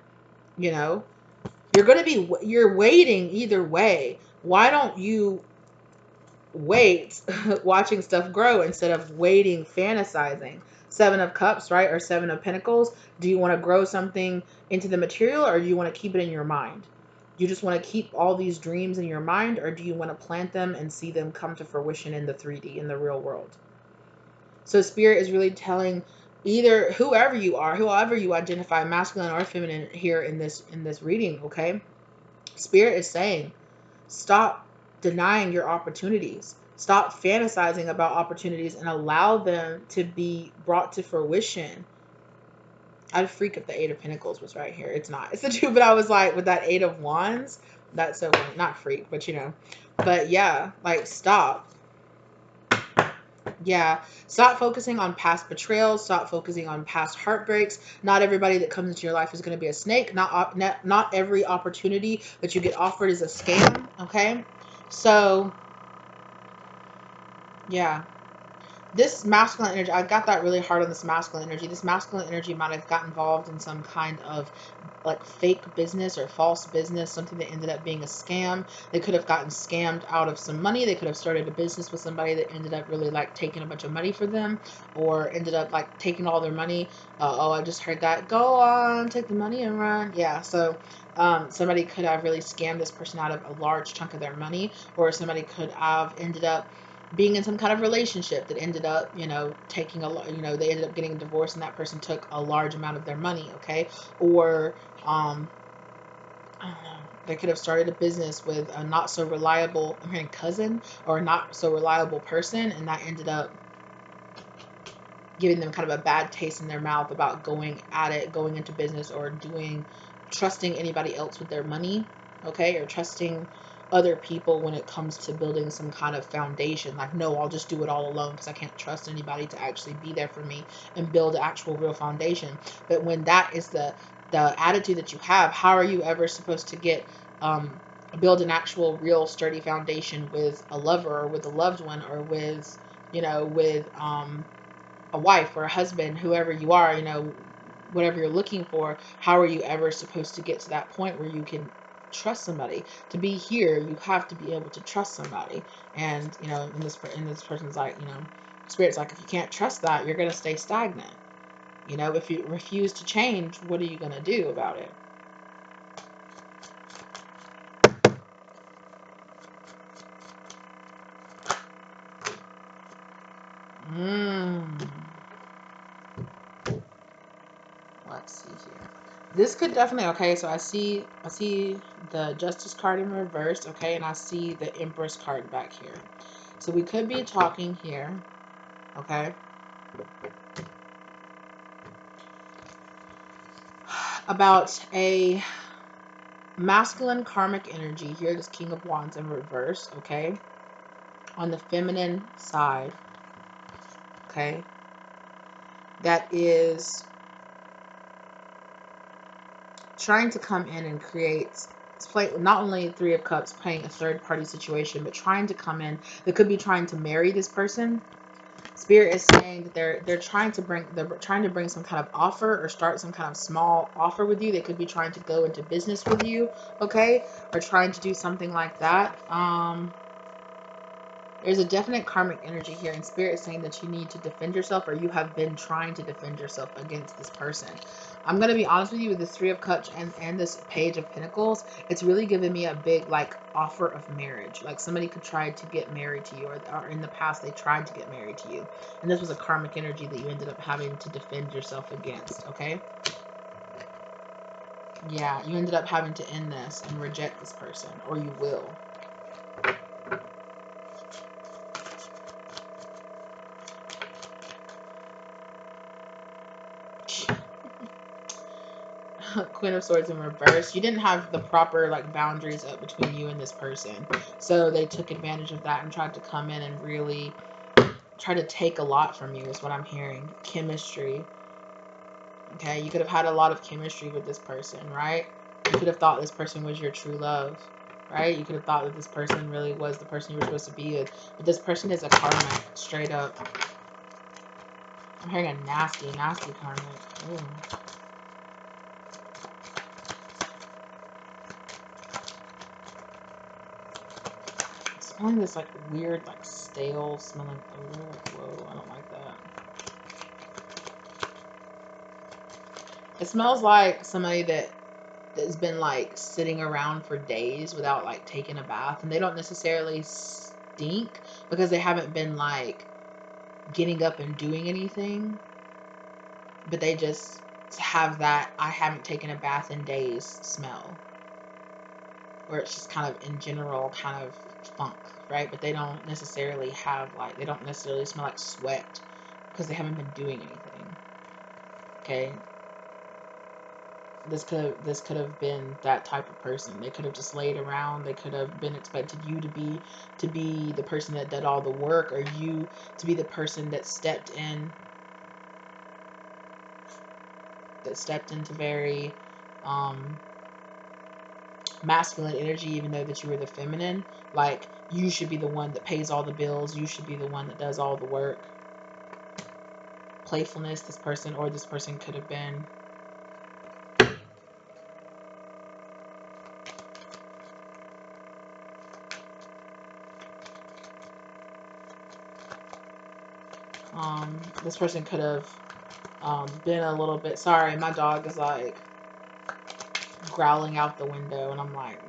You know, you're waiting either way. Why don't you wait watching stuff grow instead of waiting fantasizing? Seven of Cups, right? Or Seven of Pentacles. Do you want to grow something into the material, or do you want to keep it in your mind? You just want to keep all these dreams in your mind, or do you want to plant them and see them come to fruition in the 3D, in the real world? So Spirit is really telling either whoever you are, whoever you identify, masculine or feminine, here in this reading, okay? Spirit is saying, stop denying your opportunities. Stop fantasizing about opportunities and allow them to be brought to fruition. I'd freak if the Eight of Pentacles was right here. It's not. It's the two, but I was like, with that Eight of Wands, that's so funny. Not freak, but you know. But yeah, like, stop. Yeah, stop focusing on past betrayals. Stop focusing on past heartbreaks. Not everybody that comes into your life is going to be a snake. Not every opportunity that you get offered is a scam. Okay, so yeah. This masculine energy, I got that really hard on this masculine energy. This masculine energy might have got involved in some kind of like fake business or false business, something that ended up being a scam. They could have gotten scammed out of some money. They could have started a business with somebody that ended up really like taking a bunch of money for them, or ended up like taking all their money. Oh, I just heard that. Go on, take the money and run. Yeah, so somebody could have really scammed this person out of a large chunk of their money, or somebody could have ended up being in some kind of relationship that ended up, you know, taking they ended up getting a divorce and that person took a large amount of their money, okay? Or, I don't know, they could have started a business with a not so reliable, I'm hearing cousin, or a not so reliable person, and that ended up giving them kind of a bad taste in their mouth about going into business, or trusting anybody else with their money, okay? Or trusting other people when it comes to building some kind of foundation. Like, no, I'll just do it all alone because I can't trust anybody to actually be there for me and build an actual real foundation. But when that is the attitude that you have, how are you ever supposed to build an actual real sturdy foundation with a lover, or with a loved one, or with, with a wife or a husband, whoever you are, whatever you're looking for? How are you ever supposed to get to that point where you can trust somebody? To be here, you have to be able to trust somebody. And, in this person's like, Spirit's like, if you can't trust that, you're going to stay stagnant. If you refuse to change, what are you going to do about it? Let's see here. This could definitely, okay, so I see the Justice card in reverse, okay, and I see the Empress card back here. So we could be talking here, okay, about a masculine karmic energy here, this King of Wands in reverse, okay, on the feminine side, okay, that is trying to come in and create, not only Three of Cups playing a third party situation, but trying to come in, they could be trying to marry this person. Spirit is saying that they're trying to bring some kind of offer, or start some kind of small offer with you. They could be trying to go into business with you, okay, or trying to do something like that. There's a definite karmic energy here, and Spirit is saying that you need to defend yourself, or you have been trying to defend yourself against this person. I'm going to be honest with you, with this Three of Cups and this Page of Pentacles, it's really giving me a big, like, offer of marriage. Like, somebody could try to get married to you, or in the past they tried to get married to you. And this was a karmic energy that you ended up having to defend yourself against, okay? Yeah, you ended up having to end this and reject this person, or you will. Queen of Swords in reverse. You didn't have the proper like boundaries up between you and this person. So they took advantage of that and tried to come in and really try to take a lot from you is what I'm hearing. Chemistry. Okay, you could have had a lot of chemistry with this person, right? You could have thought this person was your true love, right? You could have thought that this person really was the person you were supposed to be with. But this person is a karmic, straight up. I'm hearing a nasty, nasty karmic. Ooh. It's only this like weird, like stale smelling odor. Like, whoa, I don't like that. It smells like somebody that's been like sitting around for days without like taking a bath, and they don't necessarily stink because they haven't been like getting up and doing anything, but they just have that I haven't taken a bath in days smell, or it's just kind of in general kind of funk, right? But they don't necessarily have like, they don't necessarily smell like sweat because they haven't been doing anything. Okay, this could have been that type of person. They could have just laid around. They could have been expected you to be the person that did all the work, or you to be the person that stepped into very masculine energy, even though that you were the feminine. Like, you should be the one that pays all the bills. You should be the one that does all the work. Playfulness, this person could have been this person could have been a little bit, sorry, my dog is like growling out the window, and I'm like,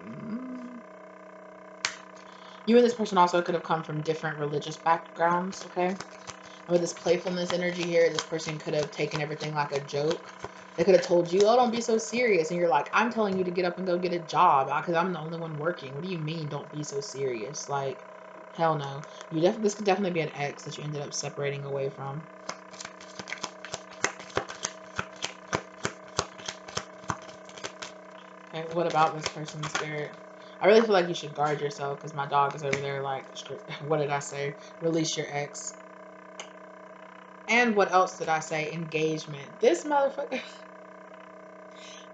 You and this person also could have come from different religious backgrounds, okay? And with this playfulness energy here, this person could have taken everything like a joke. They could have told you, oh, don't be so serious. And you're like, I'm telling you to get up and go get a job because I'm the only one working. What do you mean, don't be so serious? Like, hell no. This could definitely be an ex that you ended up separating away from. Okay, what about this person's spirit? I really feel like you should guard yourself because my dog is over there like, what did I say? Release your ex. And what else did I say? Engagement. This motherfucker.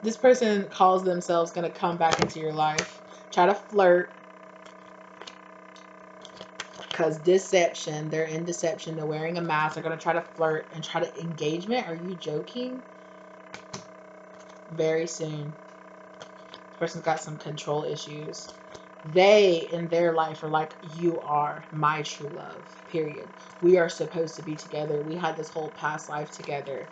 This person calls themselves going to come back into your life. Try to flirt. Because deception. They're in deception. They're wearing a mask. They're going to try to flirt and try to engagement. Are you joking? Very soon. This person's got some control issues. They in their life are like, you are my true love, period. We are supposed to be together. We had this whole past life together,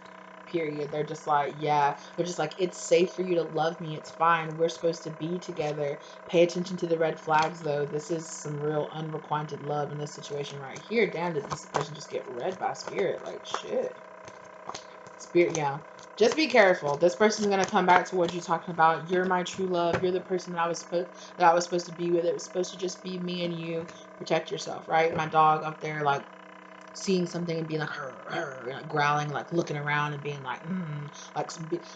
period. They're just like, yeah. They're just like, it's safe for you to love me. It's fine. We're supposed to be together. Pay attention to the red flags, though. This is some real unrequited love in this situation right here. Damn, did this person just get read by spirit? Like, shit. Spirit, yeah. Just be careful. This person's gonna come back to what you're talking about. You're my true love. You're the person that I was supposed to be with. It was supposed to just be me and you. Protect yourself, right? My dog up there, like seeing something and being like, like growling, like looking around and being like,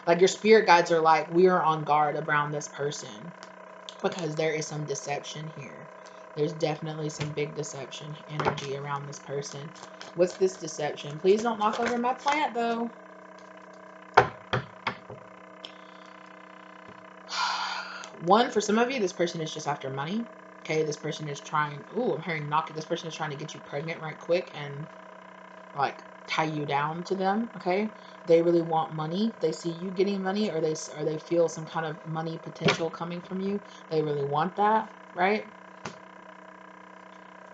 like your spirit guides are like, we are on guard around this person because there is some deception here. There's definitely some big deception energy around this person. What's this deception? Please don't knock over my plant, though. One, for some of you, this person is just after money. Okay, this person is trying. Ooh, I'm hearing knock. This person is trying to get you pregnant right quick and like tie you down to them. Okay, they really want money. They see you getting money, or they feel some kind of money potential coming from you. They really want that, right?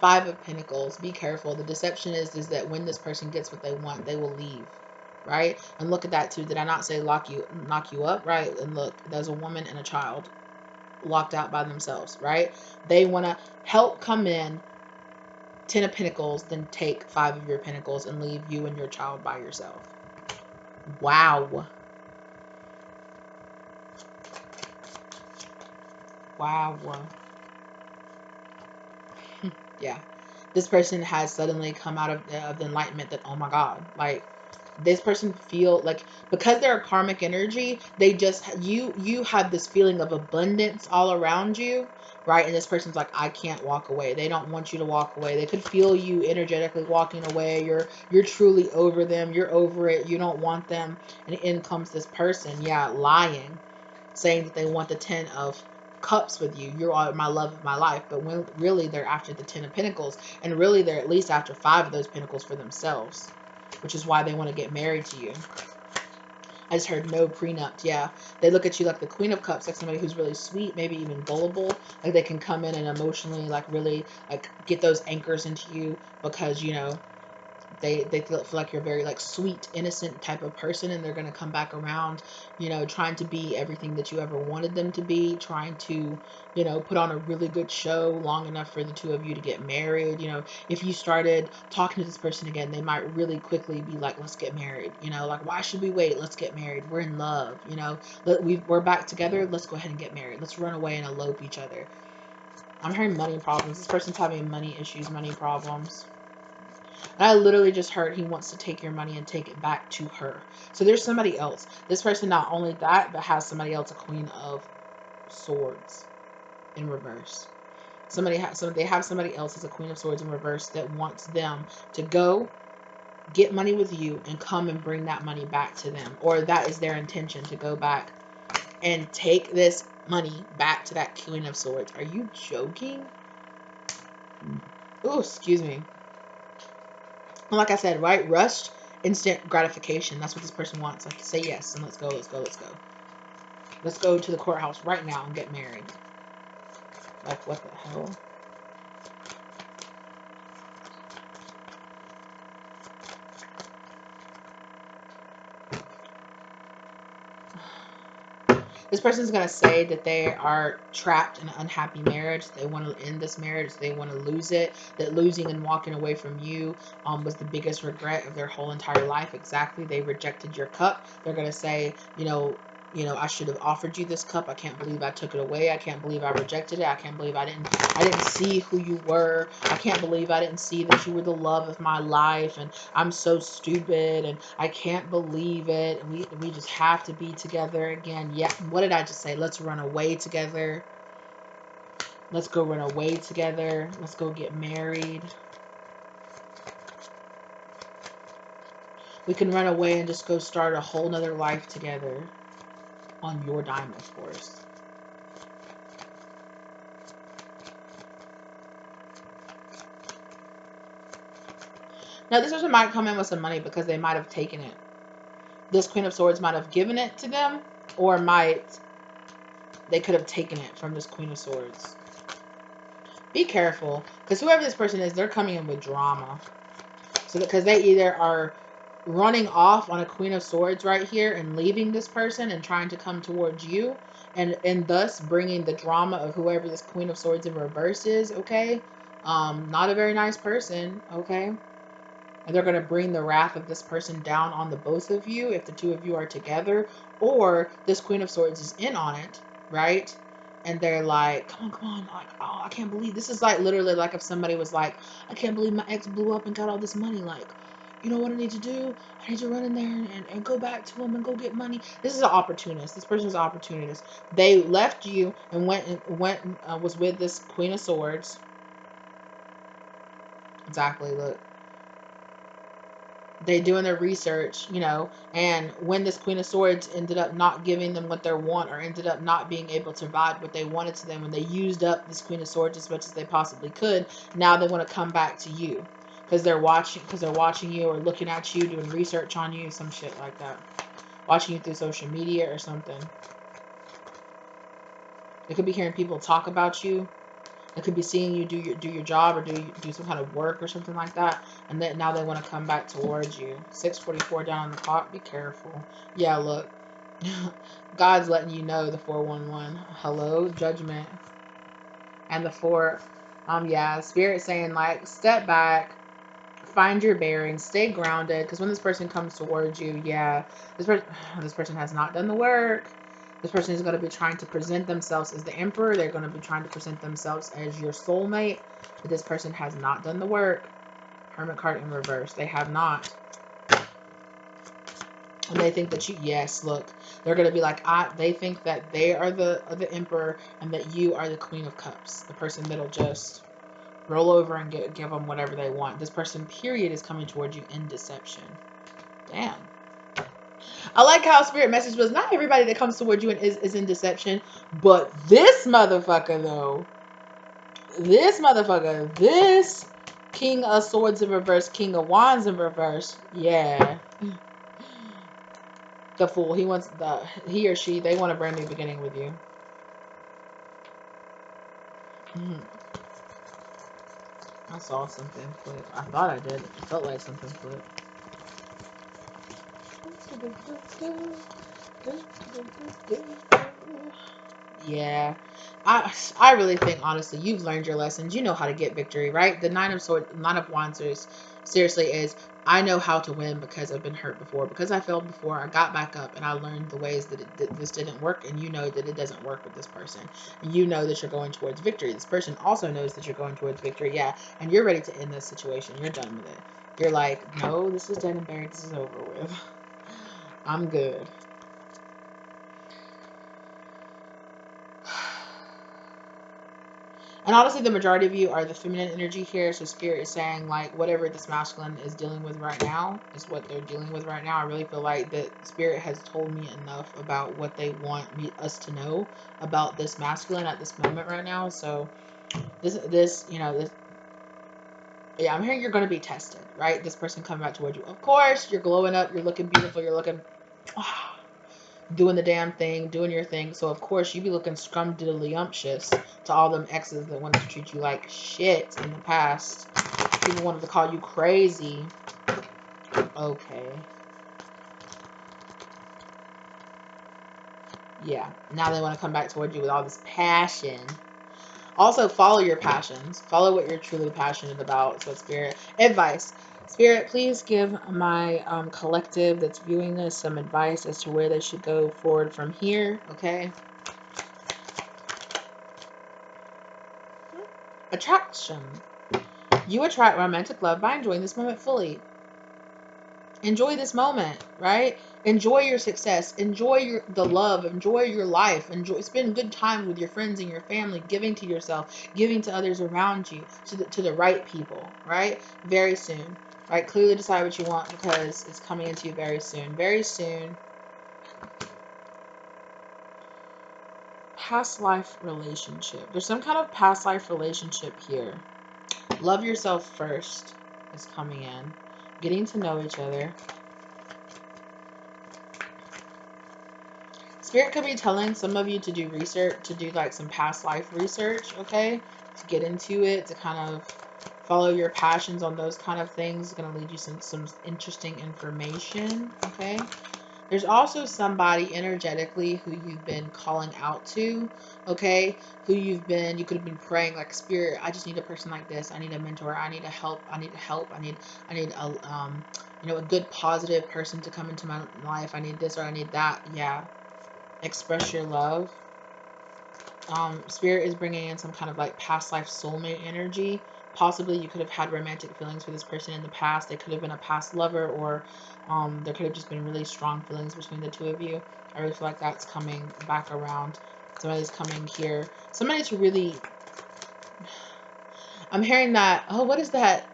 Five of Pentacles. Be careful. The deception is that when this person gets what they want, they will leave. Right? And look at that too. Did I not say knock you up? Right? And look, there's a woman and a child locked out by themselves, right? They want to help come in, 10 of Pentacles, then take 5 of your Pentacles and leave you and your child by yourself. Wow. Wow. Yeah. This person has suddenly come out of the enlightenment that, oh my God, like, this person feel like because they're a karmic energy, they just, you have this feeling of abundance all around you, right? And this person's like, I can't walk away. They don't want you to walk away. They could feel you energetically walking away. You're truly over them. You're over it. You don't want them. And in comes this person, yeah, lying, saying that they want the 10 of cups with you. You are my love of my life. But when really they're after the 10 of pentacles, and really they're at least after 5 of those pentacles for themselves, which is why they want to get married to you. I just heard no prenup. Yeah, they look at you like the Queen of Cups, like somebody who's really sweet, maybe even gullible. Like they can come in and emotionally, like really, like get those anchors into you because, you know, they feel like you're very like sweet, innocent type of person, and they're going to come back around, you know, trying to be everything that you ever wanted them to be, trying to, you know, put on a really good show long enough for the two of you to get married. You know, if you started talking to this person again, they might really quickly be like, let's get married. You know, like, why should we wait? Let's get married. We're in love. You know, we're back together. Let's go ahead and get married. Let's run away and elope each other. I'm hearing money problems. This person's having money issues, money problems. And I literally just heard he wants to take your money and take it back to her. So there's somebody else. This person, not only that, but has somebody else, a Queen of Swords in reverse. They have somebody else as a Queen of Swords in reverse that wants them to go get money with you and come and bring that money back to them. Or that is their intention, to go back and take this money back to that Queen of Swords. Are you joking? Oh, excuse me. Like I said, right? Rushed, instant gratification. That's what this person wants. Like, say yes and let's go, let's go, let's go. Let's go to the courthouse right now and get married. Like, what the hell? This person's going to say that they are trapped in an unhappy marriage. They want to end this marriage. They want to lose it. That losing and walking away from you was the biggest regret of their whole entire life. Exactly. They rejected your cup. They're going to say, you know, I should have offered you this cup. I can't believe I took it away. I can't believe I rejected it. I can't believe I didn't see who you were. I can't believe I didn't see that you were the love of my life. And I'm so stupid. And I can't believe it. And we just have to be together again. Yeah. What did I just say? Let's run away together. Let's go run away together. Let's go get married. We can run away and just go start a whole nother life together. On your dime, of course. Now, this person might come in with some money because they might have taken it. This Queen of Swords might have given it to them, or they could have taken it from this Queen of Swords. Be careful, because whoever this person is, they're coming in with drama. So because they either are running off on a Queen of Swords right here and leaving this person and trying to come towards you, and thus bringing the drama of whoever this Queen of Swords in reverse is, okay? Not a very nice person, okay? And they're going to bring the wrath of this person down on the both of you if the two of you are together, or this Queen of Swords is in on it, right? And they're like, come on, like, oh, I can't believe this is like literally like if somebody was like, I can't believe my ex blew up and got all this money. Like, you know what I need to do? I need to run in there and go back to him and go get money. This is an opportunist. This person is an opportunist. They left you and was with this Queen of Swords. Exactly. Look. They doing their research, you know, and when this Queen of Swords ended up not giving them what they want, or ended up not being able to provide what they wanted to them, when they used up this Queen of Swords as much as they possibly could, now they want to come back to you because they're watching you or looking at you, doing research on you, some shit like that, watching you through social media or something. They could be hearing people talk about you. It could be seeing you do your job, or do some kind of work or something like that, and then now they want to come back towards you. 6:44 down on the clock. Be careful. Yeah, look, God's letting you know, the 411. Hello, judgment, and the 4. Yeah, Spirit saying like, step back, find your bearings, stay grounded, because when this person comes towards you, yeah, this person has not done the work. This person is going to be trying to present themselves as the Emperor. They're going to be trying to present themselves as your soulmate. But this person has not done the work. Hermit card in reverse. They have not. And they think that you, yes, look, they're gonna be like, they think that they are the emperor and that you are the queen of cups, the person that'll just roll over and give them whatever they want. This person, period, is coming towards you in deception. Damn. I like how spirit message was, not everybody that comes towards you is in deception, but this motherfucker though, this king of swords in reverse, king of wands in reverse, yeah. The fool, he or she, they want a brand new beginning with you. I saw something flip. I thought I did. It felt like something flipped. Yeah. I really think, honestly, you've learned your lessons. You know how to get victory, right? The Nine of Wands is, seriously, is, I know how to win because I've been hurt before. Because I failed before, I got back up and I learned the ways that this didn't work. And you know that it doesn't work with this person. And you know that you're going towards victory. This person also knows that you're going towards victory. Yeah. And you're ready to end this situation. You're done with it. You're like, no, this is done and buried. This is over with. I'm good. And honestly, the majority of you are the feminine energy here. So spirit is saying, like, whatever this masculine is dealing with right now is what they're dealing with right now. I really feel like that spirit has told me enough about what they want us to know about this masculine at this moment right now. So this, yeah, I'm hearing you're going to be tested, right? This person coming back towards you. Of course, you're glowing up. You're looking beautiful. You're looking... doing the damn thing, doing your thing. So of course you be looking scrumdiddlyumptious to all them exes that wanted to treat you like shit in the past. People wanted to call you crazy. Okay. Yeah. Now they want to come back towards you with all this passion. Also, follow your passions. Follow what you're truly passionate about. So, Spirit, advice. Spirit, please give my collective that's viewing this some advice as to where they should go forward from here. Okay. Attraction. You attract romantic love by enjoying this moment fully. Enjoy this moment, right? Enjoy your success. Enjoy the love. Enjoy your life. Spend good time with your friends and your family, giving to yourself, giving to others around you, to the right people, right? Very soon, right? Clearly decide what you want because it's coming into you very soon. Very soon. Past life relationship. There's some kind of past life relationship here. Love yourself first is coming in. Getting to know each other. Spirit could be telling some of you to do research, to do like some past life research, okay? To get into it, to kind of follow your passions on those kind of things. It's going to lead you some interesting information, okay? There's also somebody energetically who you've been calling out to, okay? You could have been praying like, Spirit, I just need a person like this. I need a mentor. I need a help. I need a good positive person to come into my life. I need this or I need that. Yeah. Express your love. Spirit is bringing in some kind of like past life soulmate energy. Possibly you could have had romantic feelings for this person in the past. They could have been a past lover, or there could have just been really strong feelings between the two of you. I really feel like that's coming back around. Somebody's coming here. Somebody's really... I'm hearing that... Oh, what is that?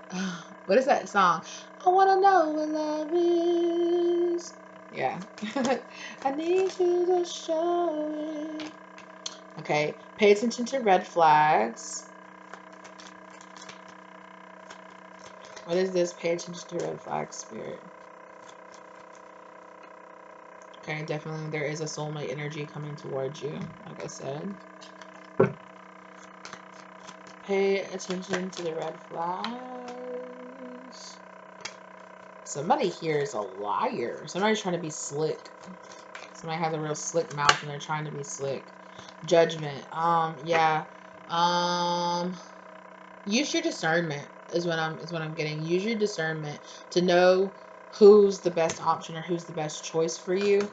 What is that song? I want to know what love is. Yeah. I need you to show it. Okay. Pay attention to red flags. What is this? Pay attention to red flags, Spirit. Okay, definitely there is a soulmate energy coming towards you, like I said. Pay attention to the red flags. Somebody here is a liar. Somebody's trying to be slick. Somebody has a real slick mouth and they're trying to be slick. Judgment. Yeah. Use your discernment is what I'm getting. Use your discernment to know who's the best option or who's the best choice for you.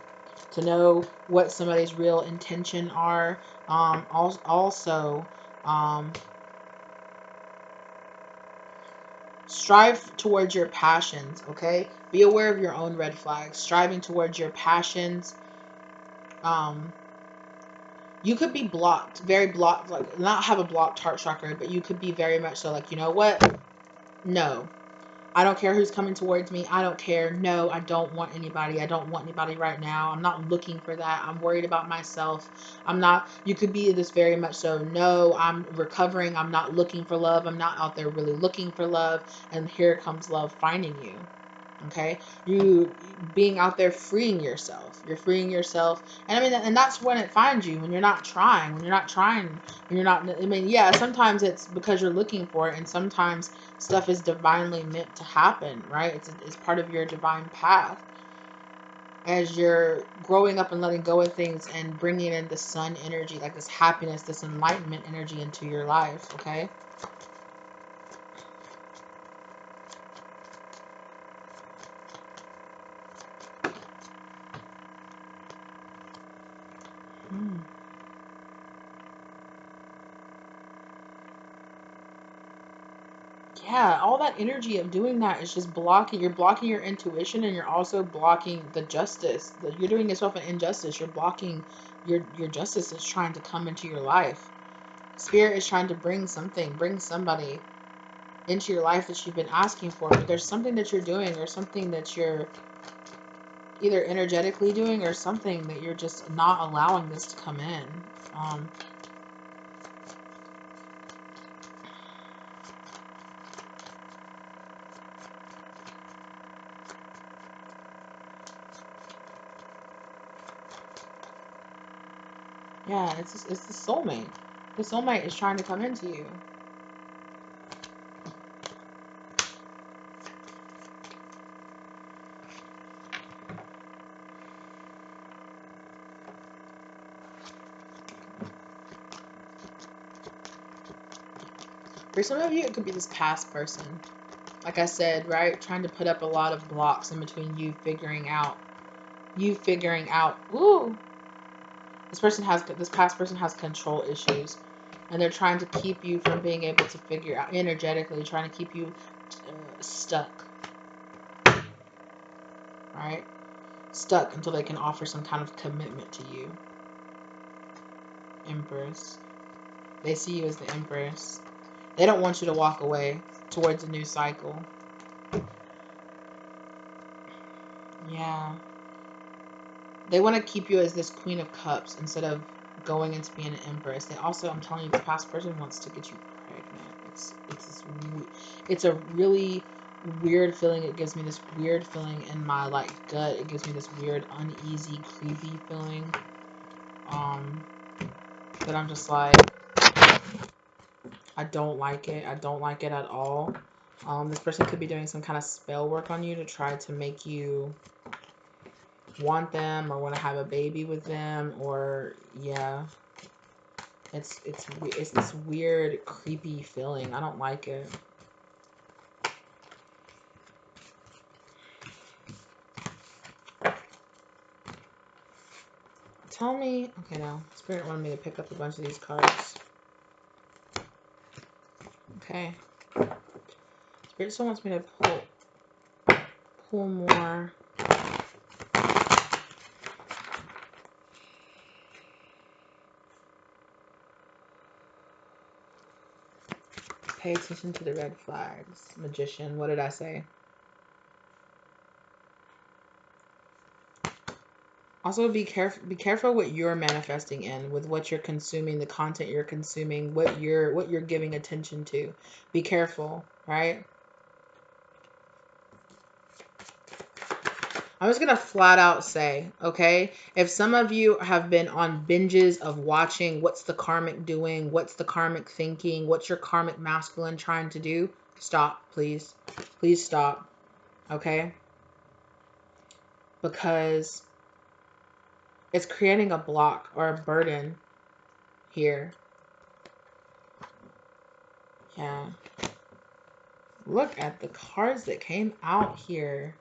To know what somebody's real intention are. Also, Strive towards your passions, okay? Be aware of your own red flags. Striving towards your passions. You could be blocked, very blocked, like not have a blocked heart chakra, but you could be very much so like, you know what? No. I don't care who's coming towards me. I don't care. No, I don't want anybody. I don't want anybody right now. I'm not looking for that. I'm worried about myself. I'm not, you could be this very much so, no, I'm recovering. I'm not looking for love. I'm not out there really looking for love. And here comes love finding you. Okay, you being out there freeing yourself. You're freeing yourself, and I mean, and that's when it finds you. When you're not trying, when you're not. I mean, yeah, sometimes it's because you're looking for it, and sometimes stuff is divinely meant to happen. Right? It's part of your divine path as you're growing up and letting go of things and bringing in the sun energy, like this happiness, this enlightenment energy into your life. Okay. Yeah, all that energy of doing that is just blocking. You're blocking your intuition, and you're also blocking the justice. You're doing yourself an injustice. You're blocking your justice is trying to come into your life. Spirit is trying to bring somebody into your life that you've been asking for. But there's something that you're doing, or something that you're either energetically doing, or something that you're just not allowing this to come in. Yeah, it's the soulmate. The soulmate is trying to come into you. For some of you, it could be this past person. Like I said, right? Trying to put up a lot of blocks in between you figuring out, ooh, this past person has control issues. And they're trying to keep you from being able to figure out, energetically, trying to keep you stuck. Right? Stuck until they can offer some kind of commitment to you. Empress. They see you as the Empress. They don't want you to walk away towards a new cycle. Yeah. They want to keep you as this Queen of Cups instead of going into being an Empress. They also, I'm telling you, this past person wants to get you pregnant. It's a really weird feeling. It gives me this weird feeling in my gut. It gives me this weird, uneasy, creepy feeling. That I'm just like, I don't like it. I don't like it at all. This person could be doing some kind of spell work on you to try to make you want them or want to have a baby with them, or yeah, it's this weird, creepy feeling. I don't like it. Tell me, okay, no, Spirit wanted me to pick up a bunch of these cards. Okay, Spirit still wants me to pull more. Pay attention to the red flags. Magician, what did I say? Also, be careful what you're manifesting in, with what you're consuming, the content you're consuming, what you're giving attention to. Be careful, right? I'm just going to flat out say, okay, if some of you have been on binges of watching what's the karmic doing, what's the karmic thinking, what's your karmic masculine trying to do, stop, please. Please stop, okay? Because it's creating a block or a burden here. Yeah. Look at the cards that came out here.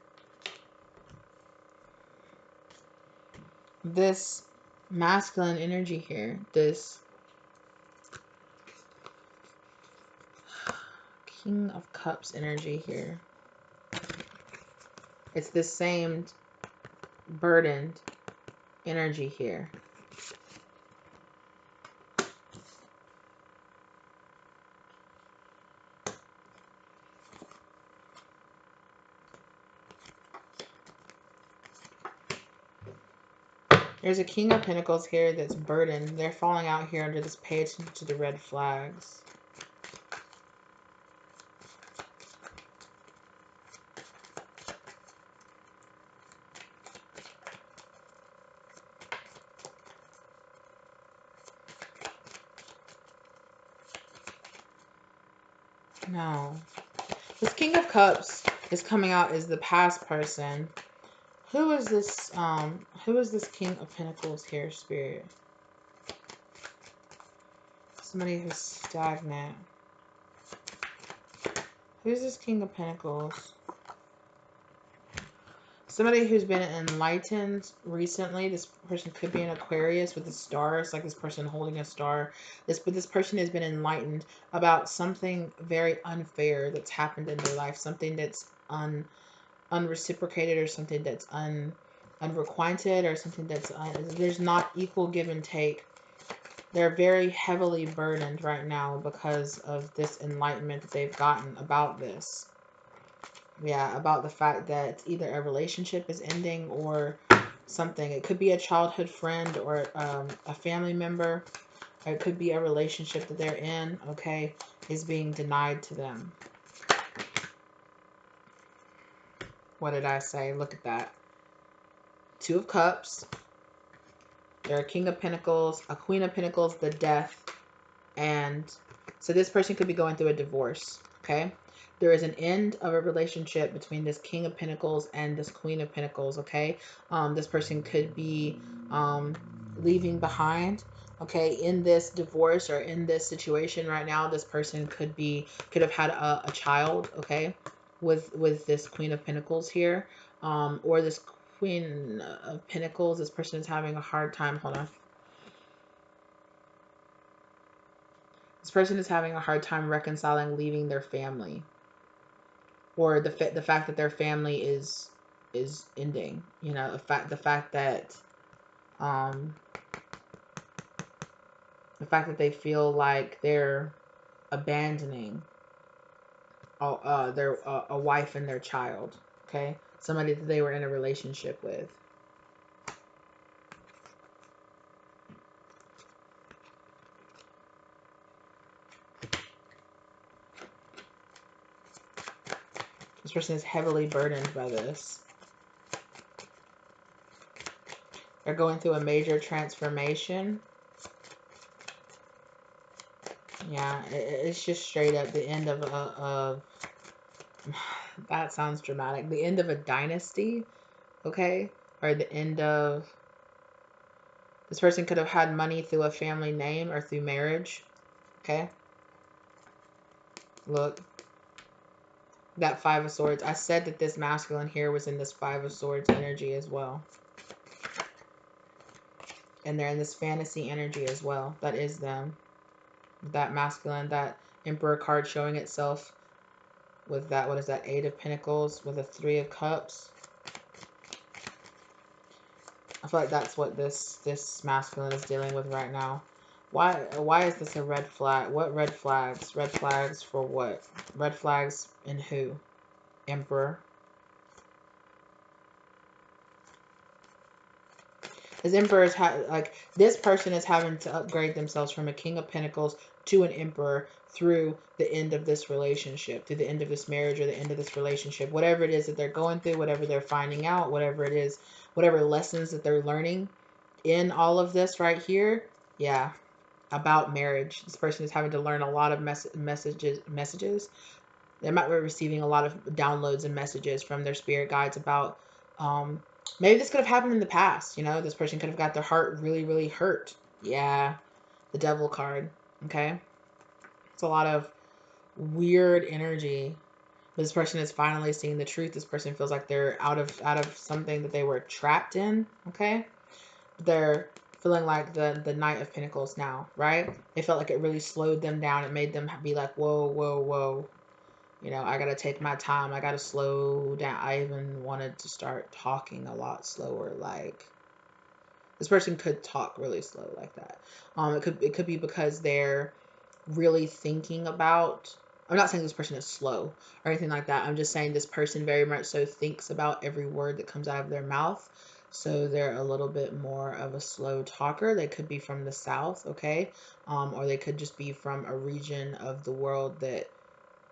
This masculine energy here. This King of Cups energy here. It's this same burdened energy here. There's a King of Pentacles here that's burdened. They're falling out here under this. Pay attention to the red flags. No. This King of Cups is coming out as the past person. Who is this King of Pentacles here, Spirit? Somebody who's stagnant. Who's this King of Pentacles? Somebody who's been enlightened recently. This person could be an Aquarius with a star. It's like this person holding a star. But this person has been enlightened about something very unfair that's happened in their life. Something that's unreciprocated, or something that's unrequited, or something that's there's not equal give and take. They're very heavily burdened right now because of this enlightenment that they've gotten about this. Yeah, about the fact that either a relationship is ending or something. It could be a childhood friend or a family member. Or it could be a relationship that they're in, okay, is being denied to them. What did I say? Look at that. Two of Cups. There are King of Pentacles, a Queen of Pentacles, the Death. And so this person could be going through a divorce, okay? There is an end of a relationship between this King of Pentacles and this Queen of Pentacles, okay? This person could be leaving behind, okay, in this divorce or in this situation right now. This person could have had a child, okay, with this Queen of Pentacles here, or this Queen of Pentacles. This person is having a hard time. Hold on. This person is having a hard time reconciling leaving their family, or the fact that their family is ending. You know, the fact that they feel like they're abandoning their a wife and their child. Okay, somebody that they were in a relationship with. This person is heavily burdened by this. They're going through a major transformation. Yeah, it's just straight up the end of that sounds dramatic. The end of a dynasty, okay? Or the end of... This person could have had money through a family name or through marriage, okay? Look. That Five of Swords. I said that this masculine here was in this Five of Swords energy as well. And they're in this fantasy energy as well. That is them. That masculine, that Emperor card showing itself with that, what is that, Eight of Pentacles with a Three of Cups. I feel like that's what this masculine is dealing with right now. Why is this a red flag? What red flags? Red flags for what? Red flags in who? Emperor. This Emperor is like, this person is having to upgrade themselves from a King of Pentacles to an Emperor through the end of this relationship, through the end of this marriage or the end of this relationship. Whatever it is that they're going through, whatever they're finding out, whatever it is, whatever lessons that they're learning in all of this right here. Yeah, about marriage. This person is having to learn a lot of messages. They might be receiving a lot of downloads and messages from their spirit guides about maybe this could have happened in the past. You know, this person could have got their heart really, really hurt. Yeah, the Devil card. Okay, it's a lot of weird energy. This person is finally seeing the truth. This person feels like they're out of something that they were trapped in. Okay, they're feeling like the Knight of Pentacles now, right? They felt like it really slowed them down. It made them be like, whoa, whoa, whoa. You know, I got to take my time. I got to slow down. I even wanted to start talking a lot slower. Like, this person could talk really slow like that. It could be because they're really thinking about, I'm not saying this person is slow or anything like that. I'm just saying this person very much so thinks about every word that comes out of their mouth. So they're a little bit more of a slow talker. They could be from the South, okay? Or they could just be from a region of the world that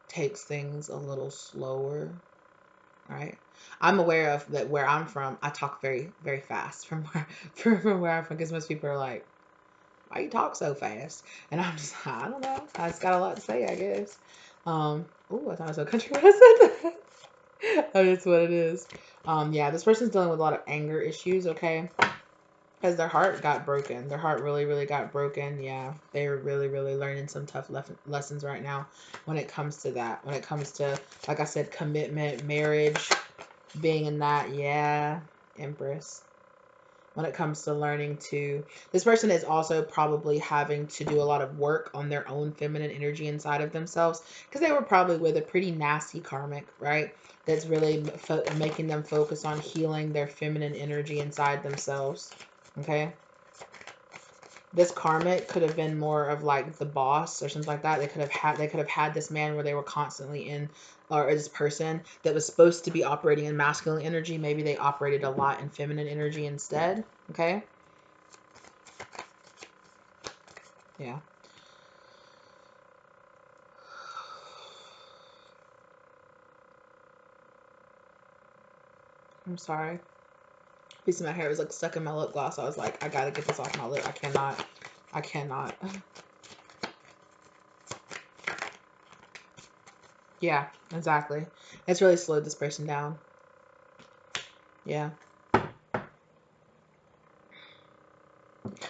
takes things a little slower, right? I'm aware of that where I'm from. I talk very, very fast from where from where I'm from, because most people are like, "Why you talk so fast?" And I'm just, I don't know. I just got a lot to say, I guess. Oh, I thought I was a country when I said that. Oh, that's what it is. Yeah, this person's dealing with a lot of anger issues, okay? Because their heart got broken. Their heart really, really got broken. Yeah, they're really, really learning some tough lessons right now when it comes to that. When it comes to, like I said, commitment, marriage, being in that. Yeah, Empress. When it comes to learning to, this person is also probably having to do a lot of work on their own feminine energy inside of themselves, because they were probably with a pretty nasty karmic, right? That's really making them focus on healing their feminine energy inside themselves. Okay, this karmic could have been more of like the boss or something like that. They could have had this man where they were constantly in, or this person that was supposed to be operating in masculine energy. Maybe they operated a lot in feminine energy instead. Okay. Yeah. I'm sorry. Piece of my hair was like stuck in my lip gloss. I was like, I gotta get this off my lip. I cannot. I cannot. Yeah, exactly. It's really slowed this person down. Yeah.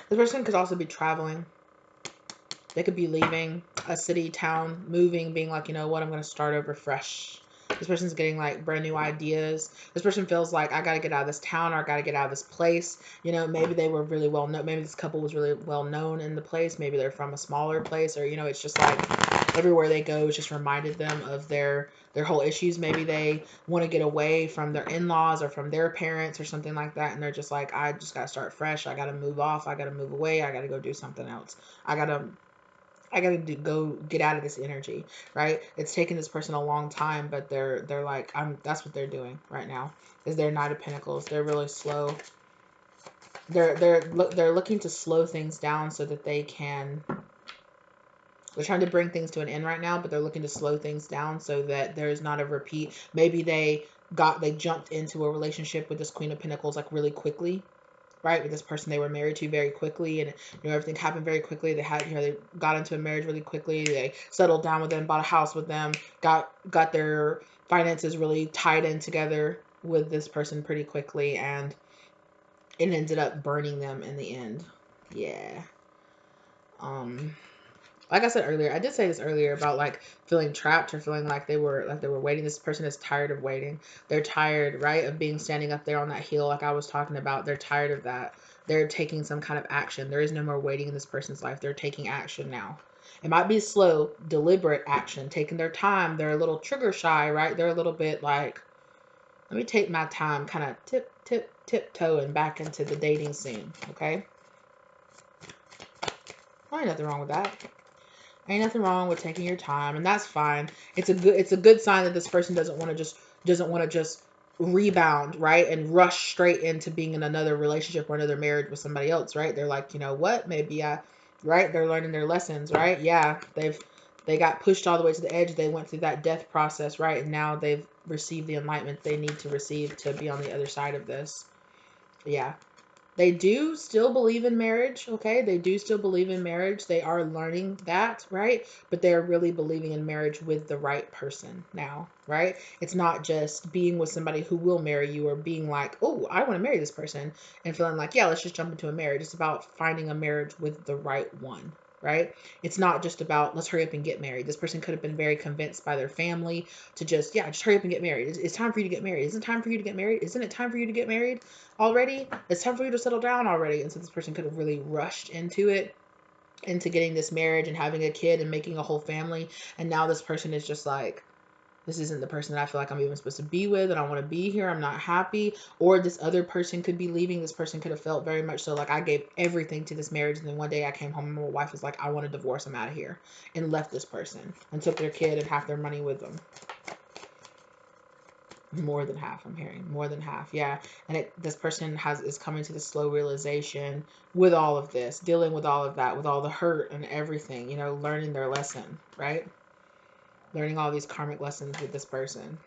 This person could also be traveling. They could be leaving a city, town, moving, being like, you know what, I'm going to start over fresh. This person's getting like brand new ideas. This person feels like, I got to get out of this town, or I got to get out of this place. You know, maybe they were really well known. Maybe this couple was really well known in the place. Maybe they're from a smaller place, or, you know, it's just like everywhere they go, it's just reminded them of their whole issues. Maybe they want to get away from their in-laws or from their parents or something like that. And they're just like, I just got to start fresh. I got to move off. I got to move away. I got to go do something else. I gotta go get out of this energy, right? It's taken this person a long time, but they're like, that's what they're doing right now. Is their Knight of Pentacles. They're really slow. They're looking to slow things down so that they can. They're trying to bring things to an end right now, but they're looking to slow things down so that there's not a repeat. Maybe they jumped into a relationship with this Queen of Pentacles like really quickly, right, with this person they were married to very quickly, and you know everything happened very quickly. They had, you know, they got into a marriage really quickly. They settled down with them, bought a house with them, got their finances really tied in together with this person pretty quickly, and it ended up burning them in the end. Yeah. Like I said earlier, I did say this earlier about like feeling trapped, or feeling like they were waiting. This person is tired of waiting. They're tired, right, of being standing up there on that hill like I was talking about. They're tired of that. They're taking some kind of action. There is no more waiting in this person's life. They're taking action now. It might be slow, deliberate action, taking their time. They're a little trigger shy, right? They're a little bit like, let me take my time, kind of tiptoeing back into the dating scene, okay? Ain't nothing wrong with that. Ain't nothing wrong with taking your time, and that's fine. It's a good sign that this person doesn't want to just rebound, right, and rush straight into being in another relationship or another marriage with somebody else, right? They're like, you know what, right? They're learning their lessons, right? Yeah, they got pushed all the way to the edge. They went through that death process, right? And now they've received the enlightenment they need to receive to be on the other side of this. Yeah. They do still believe in marriage, okay? They do still believe in marriage. They are learning that, right? But they're really believing in marriage with the right person now, right? It's not just being with somebody who will marry you, or being like, oh, I want to marry this person, and feeling like, yeah, let's just jump into a marriage. It's about finding a marriage with the right one, right? It's not just about, let's hurry up and get married. This person could have been very convinced by their family to just, yeah, just hurry up and get married. It's time for you to get married. Isn't it time for you to get married? Isn't it time for you to get married already? It's time for you to settle down already. And so this person could have really rushed into it, into getting this marriage and having a kid and making a whole family. And now this person is just like, This isn't the person that I feel like I'm even supposed to be with, and I want to be here. I'm not happy. Or this other person could be leaving. This person could have felt very much so like I gave everything to this marriage, and then one day I came home and my wife was like, I want a divorce, I'm out of here, and left this person and took their kid and half their money with them. More than half, I'm hearing. More than half, yeah. And this person is coming to the slow realization with all of this, dealing with all of that, with all the hurt and everything, you know, learning their lesson, right? Learning all these karmic lessons with this person.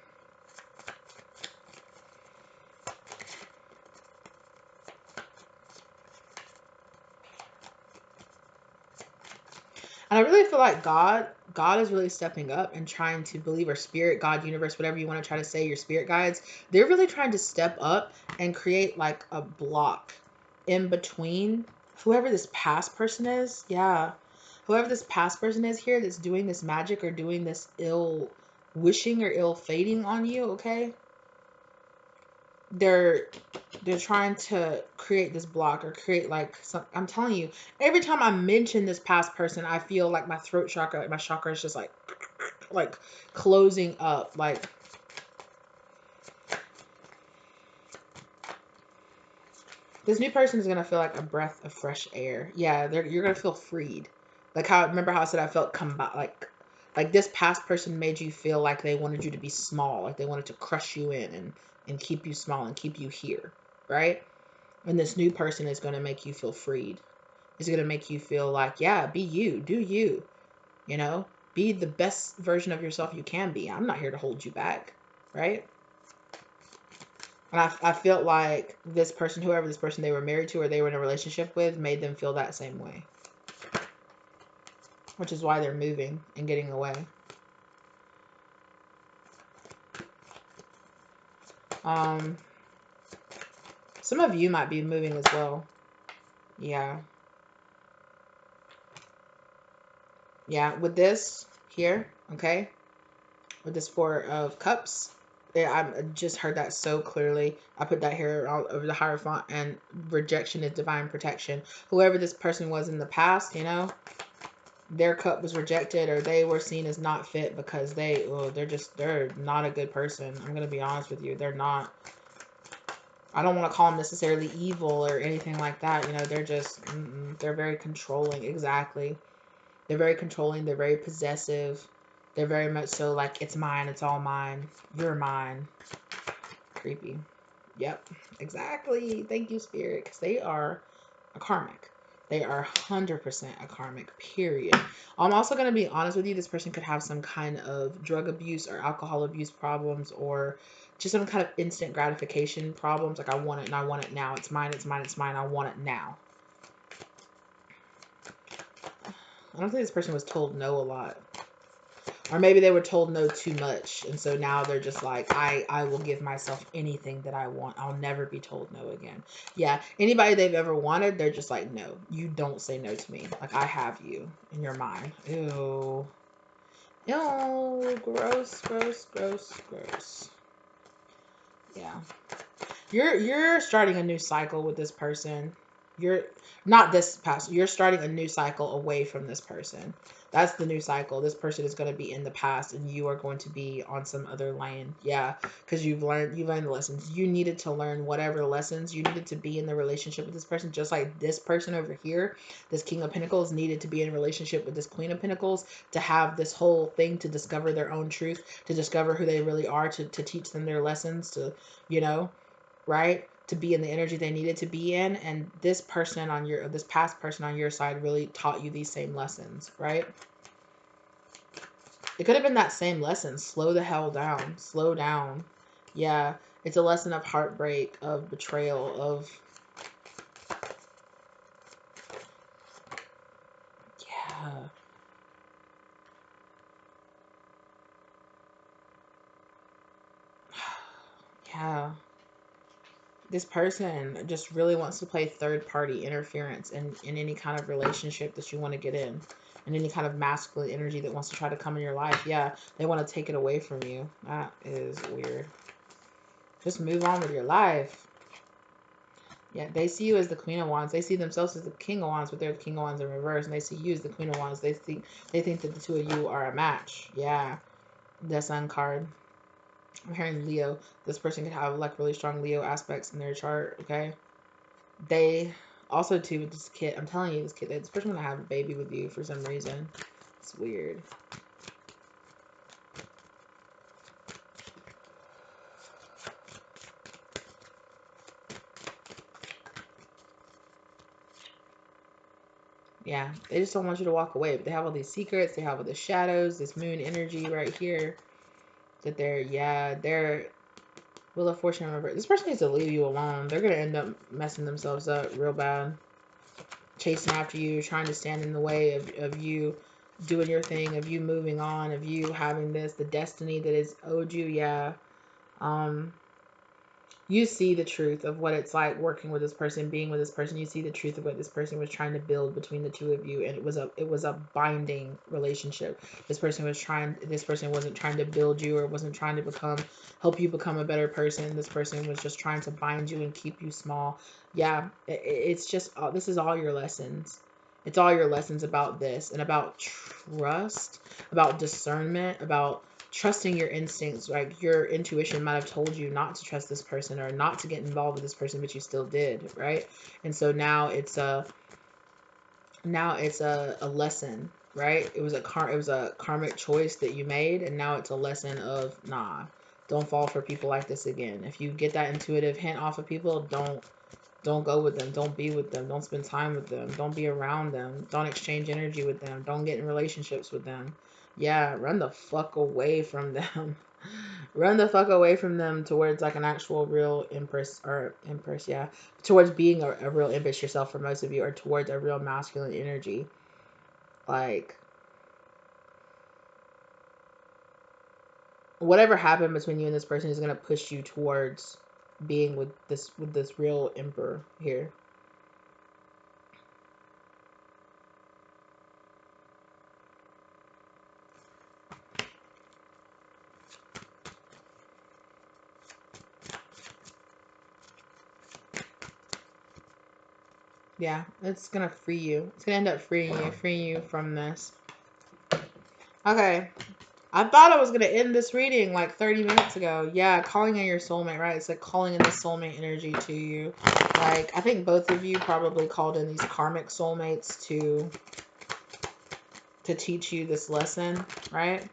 And I really feel like God is really stepping up and trying to believe, or spirit, God, universe, whatever you want to try to say, your spirit guides, they're really trying to step up and create like a block in between whoever this past person is. Yeah. Whoever this past person is here that's doing this magic or doing this ill wishing or ill fating on you, okay? They're trying to create this block or create like some. I'm telling you, every time I mention this past person, I feel like my throat chakra, like my chakra is just like closing up. Like this new person is gonna feel like a breath of fresh air. Yeah, you're gonna feel freed. Like how, remember how I said I felt like this past person made you feel like they wanted you to be small, like they wanted to crush you in and keep you small and keep you here, right? And this new person is going to make you feel freed. It's going to make you feel like, yeah, be you, do you, you know, be the best version of yourself you can be. I'm not here to hold you back, right? And I felt like this person, whoever this person they were married to or they were in a relationship with, made them feel that same way. Which is why they're moving and getting away. Some of you might be moving as well. Yeah. Yeah, with this here, okay? With this Four of Cups, yeah, I just heard that so clearly. I put that here all over the Hierophant, and rejection is divine protection. Whoever this person was in the past, you know, their cup was rejected or they were seen as not fit because they're not a good person. I'm going to be honest with you. They're not. I don't want to call them necessarily evil or anything like that. You know, they're just, they're very controlling. Exactly. They're very controlling. They're very possessive. They're very much so like, it's mine. It's all mine. You're mine. Creepy. Yep. Exactly. Thank you, Spirit. Because they are a karmic. They are 100% a karmic, period. I'm also going to be honest with you. This person could have some kind of drug abuse or alcohol abuse problems, or just some kind of instant gratification problems. Like, I want it and I want it now. It's mine. It's mine. It's mine. I want it now. I don't think this person was told no a lot. Or maybe they were told no too much. And so now they're just like, I will give myself anything that I want. I'll never be told no again. Yeah. Anybody they've ever wanted, they're just like, no, you don't say no to me. Like, I have you in your mind. Ew. Ew. Gross, gross, gross, gross. Yeah. You're starting a new cycle with this person. You're not this past. You're starting a new cycle away from this person. That's the new cycle. This person is going to be in the past, and you are going to be on some other lane. Yeah, because you've learned the lessons. You needed to learn whatever lessons you needed to be in the relationship with this person. Just like this person over here, this King of Pentacles, needed to be in a relationship with this Queen of Pentacles to have this whole thing, to discover their own truth, to discover who they really are, to teach them their lessons, to, you know, right? To be in the energy they needed to be in. And this person on this past person on your side really taught you these same lessons, right? It could have been that same lesson. Slow the hell down. Slow down. Yeah. It's a lesson of heartbreak, of betrayal, of, yeah. Yeah. This person just really wants to play third-party interference in any kind of relationship that you want to get in. And any kind of masculine energy that wants to try to come in your life. Yeah, they want to take it away from you. That is weird. Just move on with your life. Yeah, they see you as the Queen of Wands. They see themselves as the King of Wands, but they're the King of Wands in reverse. And they see you as the Queen of Wands. They think that the two of you are a match. Yeah. The Sun card. I'm hearing Leo. This person could have like really strong Leo aspects in their chart, okay? They also too with this kid, I'm telling you, this person gonna have a baby with you for some reason. It's weird. Yeah, they just don't want you to walk away. But they have all these secrets. They have all the shadows, this moon energy right here. That they're Wheel of Fortune. Remember, this person needs to leave you alone. They're gonna end up messing themselves up real bad, chasing after you, trying to stand in the way of you doing your thing, of you moving on, of you having the destiny that is owed you. Yeah. Um, you see the truth of what it's like working with this person, being with this person. You see the truth of what this person was trying to build between the two of you, and it was a binding relationship. This person wasn't trying to build you, or wasn't trying to help you become a better person. This person was just trying to bind you and keep you small. Yeah, it's just this is all your lessons. It's all your lessons about this, and about trust, about discernment, about trusting your instincts. Like your intuition might have told you not to trust this person or not to get involved with this person, but you still did, right? And so now it's a lesson, right? It was a karmic choice that you made, and now it's a lesson of, nah, don't fall for people like this again. If you get that intuitive hint off of people, don't go with them. Don't be with them. Don't spend time with them. Don't be around them. Don't exchange energy with them. Don't get in relationships with them. Yeah, run the fuck away from them. Run the fuck away from them towards like an actual real empress, yeah. Towards being a real empress yourself for most of you, or towards a real masculine energy. Like, whatever happened between you and this person is gonna push you towards being with this real emperor here. Yeah, it's gonna free you. It's gonna end up freeing you from this. Okay. I thought I was gonna end this reading like 30 minutes ago. Yeah, calling in your soulmate, right? It's like calling in the soulmate energy to you. Like, I think both of you probably called in these karmic soulmates to teach you this lesson, right?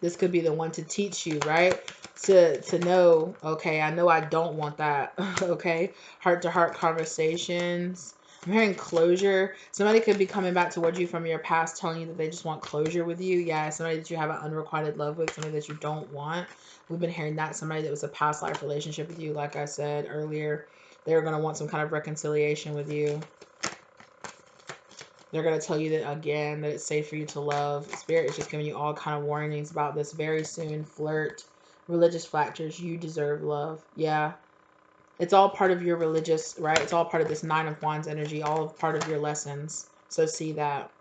This could be the one to teach you, right? To know, okay, I know I don't want that. Okay, heart to heart conversations. I'm hearing closure. Somebody could be coming back towards you from your past, telling you that they just want closure with you. Yeah, somebody that you have an unrequited love with, somebody that you don't want. We've been hearing that. Somebody that was a past life relationship with you, like I said earlier. They're going to want some kind of reconciliation with you. They're going to tell you that again, that it's safe for you to love. Spirit is just giving you all kind of warnings about this very soon. Flirt, religious factors. You deserve love. Yeah. It's all part of your religious, right? It's all part of this Nine of Wands energy, all of part of your lessons. So see that.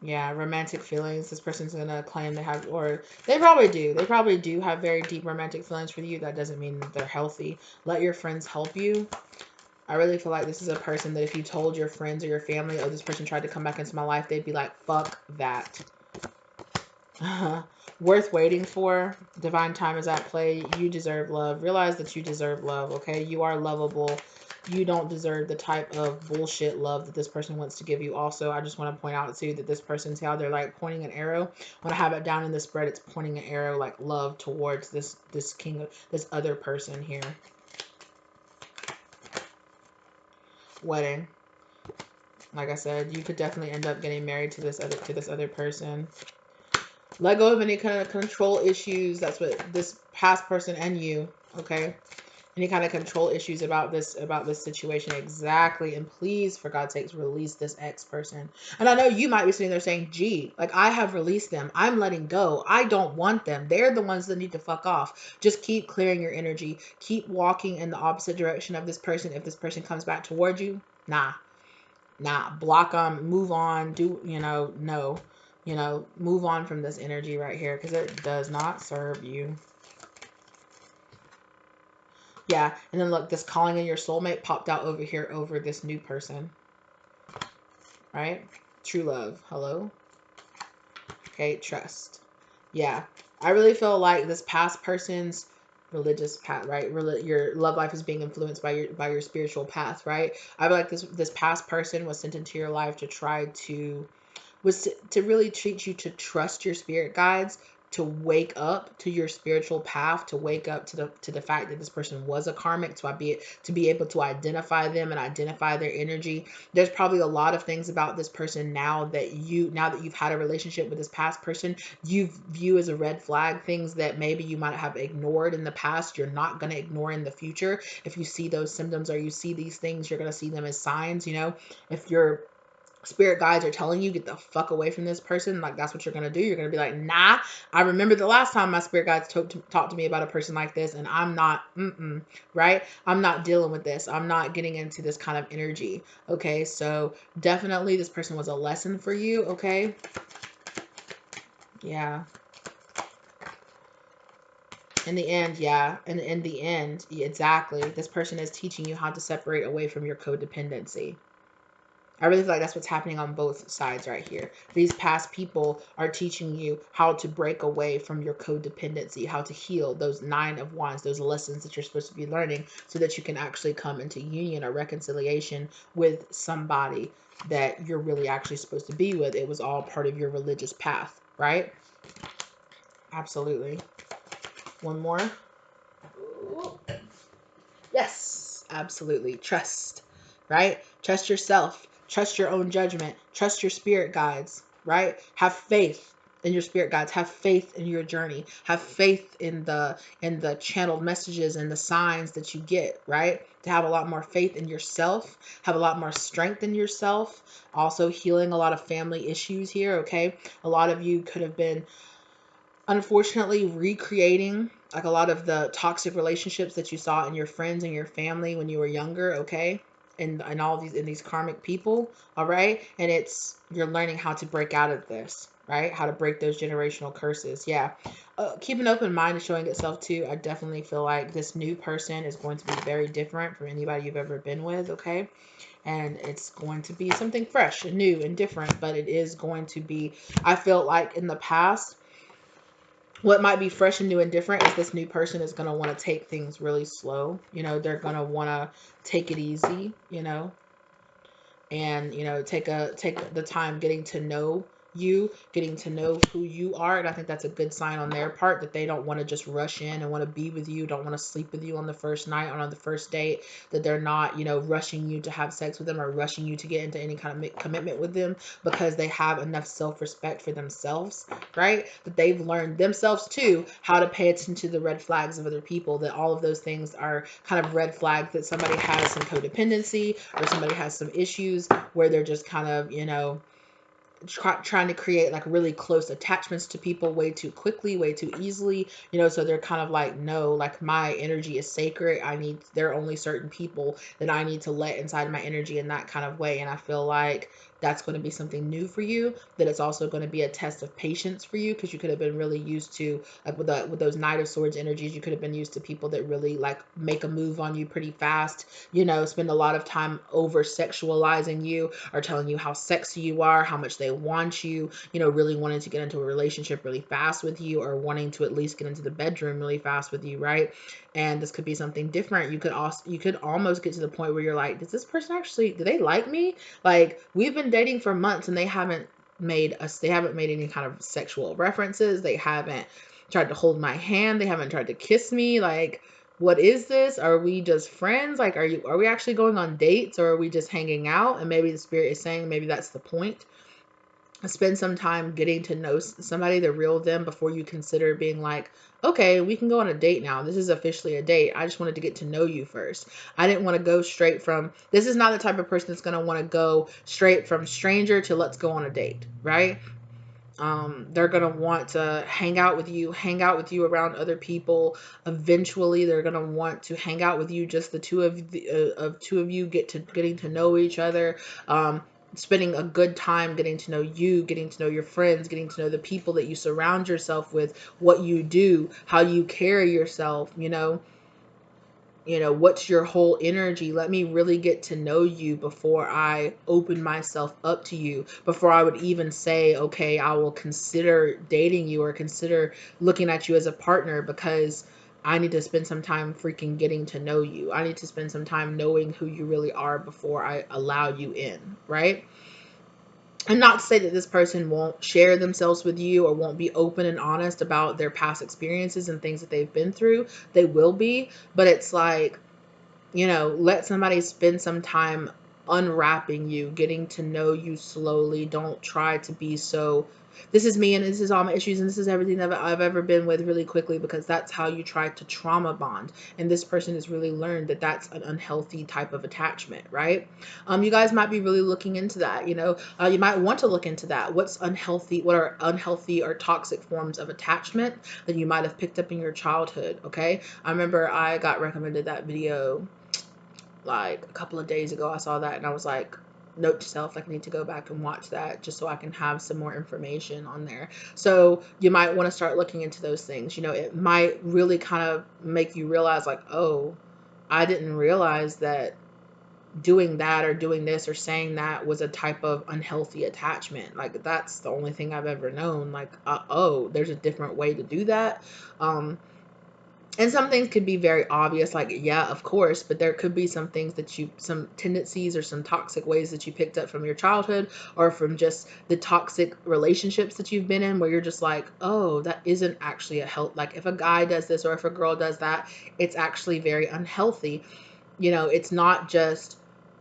Yeah, romantic feelings. This person's going to claim they have, or they probably do. They probably do have very deep romantic feelings for you. That doesn't mean that they're healthy. Let your friends help you. I really feel like this is a person that if you told your friends or your family, oh, this person tried to come back into my life, they'd be like, fuck that. Worth waiting for. Divine time is at play. You deserve love. Realize that you deserve love, okay? You are lovable. You don't deserve the type of bullshit love that this person wants to give you. Also, I just want to point out too that this person's how they're like pointing an arrow. When I have it down in the spread, it's pointing an arrow like love towards this other person here. Wedding. Like I said, you could definitely end up getting married to this other person. Let go of any kind of control issues. That's what this past person and you, okay? Any kind of control issues about this situation. Exactly. And please, for God's sakes, release this ex person. And I know you might be sitting there saying, gee, like, I have released them. I'm letting go. I don't want them. They're the ones that need to fuck off. Just keep clearing your energy. Keep walking in the opposite direction of this person. If this person comes back towards you, nah, block them, move on, no, move on from this energy right here, because it does not serve you. Yeah, and then look, this calling in your soulmate popped out over here over this new person, right? True love, hello. Okay, trust. Yeah. I really feel like this past person's religious path, right? Your love life is being influenced by your spiritual path, right? I feel like this past person was sent into your life to try to to really teach you to trust your spirit guides, to wake up to your spiritual path, to wake up to the fact that this person was a karmic, to be able to identify them and identify their energy. There's probably a lot of things about this person now that you've had a relationship with this past person, you view as a red flag, things that maybe you might have ignored in the past, you're not going to ignore in the future. If you see those symptoms or you see these things, you're going to see them as signs. If you're spirit guides are telling you get the fuck away from this person, like that's what you're gonna do. You're gonna be like, nah, I remember the last time my spirit guides talked to me about a person like this, and I'm not right, I'm not dealing with this, I'm not getting into this kind of energy. Okay, so definitely this person was a lesson for you. Okay, yeah, in the end, yeah, and in the end, exactly, this person is teaching you how to separate away from your codependency. I really feel like that's what's happening on both sides right here. These past people are teaching you how to break away from your codependency, how to heal those 9 of Wands, those lessons that you're supposed to be learning so that you can actually come into union or reconciliation with somebody that you're really actually supposed to be with. It was all part of your religious path, right? Absolutely. One more. Yes, absolutely. Trust, right? Trust yourself. Trust your own judgment. Trust your spirit guides, right? Have faith in your spirit guides. Have faith in your journey. Have faith in the channeled messages and the signs that you get, right? To have a lot more faith in yourself, have a lot more strength in yourself. Also healing a lot of family issues here, okay? A lot of you could have been unfortunately recreating like a lot of the toxic relationships that you saw in your friends and your family when you were younger, okay? And all these in these karmic people, all right? And you're learning how to break out of this, right? How to break those generational curses. Yeah. Keep an open mind is showing itself too. I definitely feel like this new person is going to be very different from anybody you've ever been with, okay? And it's going to be something fresh and new and different, but it is going to be, I felt like in the past, what might be fresh and new and different is this new person is going to want to take things really slow. They're going to want to take it easy, and take the time getting to know you, getting to know who you are. And I think that's a good sign on their part, that they don't want to just rush in and want to be with you, don't want to sleep with you on the first night or on the first date, that they're not rushing you to have sex with them or rushing you to get into any kind of commitment with them, because they have enough self-respect for themselves, right? That they've learned themselves too how to pay attention to the red flags of other people, that all of those things are kind of red flags, that somebody has some codependency or somebody has some issues where they're just kind of trying to create like really close attachments to people way too quickly, way too easily, so they're kind of like, no, like my energy is sacred. There are only certain people that I need to let inside my energy in that kind of way. And I feel like that's going to be something new for you, that it's also going to be a test of patience for you, because you could have been really used to, like with those Knight of Swords energies, you could have been used to people that really like make a move on you pretty fast, spend a lot of time over sexualizing you or telling you how sexy you are, how much they want you, really wanting to get into a relationship really fast with you, or wanting to at least get into the bedroom really fast with you, right? And this could be something different. You could almost get to the point where you're like, does this person actually, do they like me? Like, we've been dating for months and they haven't made any kind of sexual references. They haven't tried to hold my hand. They haven't tried to kiss me. Like, what is this? Are we just friends? Like, are we actually going on dates, or are we just hanging out? And maybe the spirit is saying maybe that's the point. Spend some time getting to know somebody, the real them, before you consider being like, okay, we can go on a date now. This is officially a date. I just wanted to get to know you first. I didn't want to go straight from, this is not the type of person that's going to want to go straight from stranger to let's go on a date, right? They're going to want to hang out with you around other people. Eventually they're going to want to hang out with you, just the two of you, getting to know each other, spending a good time getting to know you, getting to know your friends, getting to know the people that you surround yourself with, what you do, how you carry yourself, You know, what's your whole energy? Let me really get to know you before I open myself up to you, before I would even say, okay, I will consider dating you or consider looking at you as a partner, because I need to spend some time freaking getting to know you. I need to spend some time knowing who you really are before I allow you in, right? And not to say that this person won't share themselves with you or won't be open and honest about their past experiences and things that they've been through. They will be, but it's like, you know, let somebody spend some time unwrapping you, getting to know you slowly. Don't try to be so, this is me and this is all my issues and this is everything that I've ever been with, really quickly, because that's how you try to trauma bond. And this person has really learned that that's an unhealthy type of attachment, right? You guys might be really looking into that. You know, you might want to look into that. What's unhealthy? What are unhealthy or toxic forms of attachment that you might have picked up in your childhood? Okay, I remember I got recommended that video like a couple of days ago. I saw that and I was like, note to self, like, I need to go back and watch that just so I can have some more information on there. So you might want to start looking into those things. You know, it might really kind of make you realize, like, oh, I didn't realize that doing that or doing this or saying that was a type of unhealthy attachment. Like, that's the only thing I've ever known. Like, oh, there's a different way to do that. And some things could be very obvious, like, yeah, of course, but there could be some things that some tendencies or some toxic ways that you picked up from your childhood or from just the toxic relationships that you've been in, where you're just like, oh, that isn't actually a health. Like, if a guy does this or if a girl does that, it's actually very unhealthy. You know, it's not just,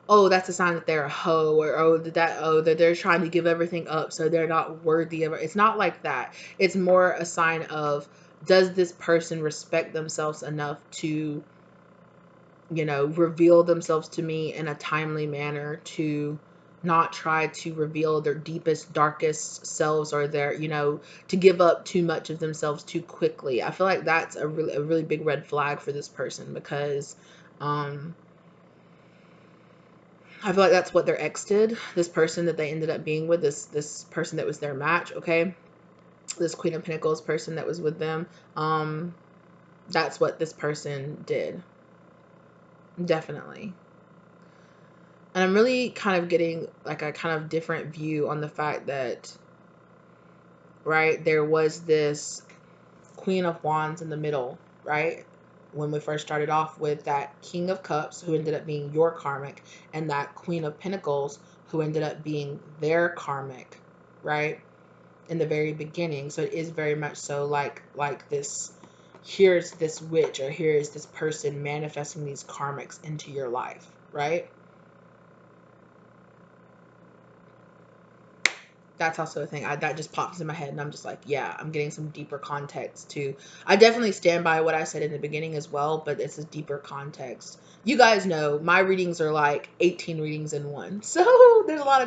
oh, that's a sign that they're a hoe, or that they're trying to give everything up so they're not worthy of it. It's not like that. It's more a sign of, does this person respect themselves enough to, you know, reveal themselves to me in a timely manner, to not try to reveal their deepest, darkest selves, or their, you know, to give up too much of themselves too quickly. I feel like that's a really big red flag for this person, because I feel like that's what their ex did. This person that they ended up being with, this person that was their match, okay? This Queen of Pentacles person that was with them, that's what this person did. Definitely. And I'm really kind of getting like a kind of different view on the fact that, right, there was this Queen of Wands in the middle, right? When we first started off with that King of Cups, who ended up being your karmic, and that Queen of Pentacles, who ended up being their karmic, right? In the very beginning. So it is very much so like this, here's this witch, or here's this person manifesting these karmics into your life, right? That's also a thing. That just pops in my head, and I'm just like, yeah, I'm getting some deeper context too. I definitely stand by what I said in the beginning as well, but it's a deeper context. You guys know my readings are like 18 readings in one, so there's a lot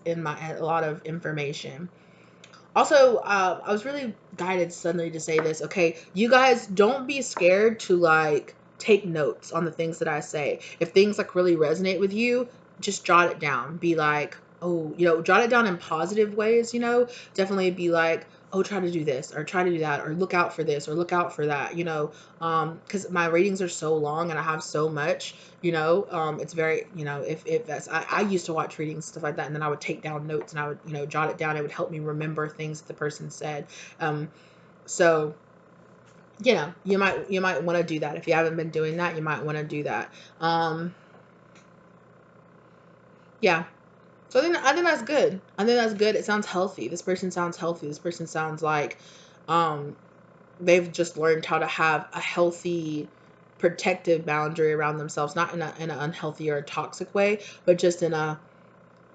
in a lot of information. Also, I was really guided suddenly to say this. Okay, you guys, don't be scared to like take notes on the things that I say. If things like really resonate with you, just jot it down. Be like, oh, you know, jot it down in positive ways, you know, definitely be like, oh, try to do this or try to do that, or look out for this or look out for that, you know, because my ratings are so long and I have so much, you know, it's very, you know, if that's, I used to watch readings, stuff like that, and then I would take down notes and I would, you know, jot it down. It would help me remember things that the person said. So, you know, you might want to do that. If you haven't been doing that, you might want to do that. Yeah. So I think that's good. I think that's good. It sounds healthy. This person sounds healthy. This person sounds like um, they've just learned how to have a healthy, protective boundary around themselves, not in an unhealthy or a toxic way, but just in a,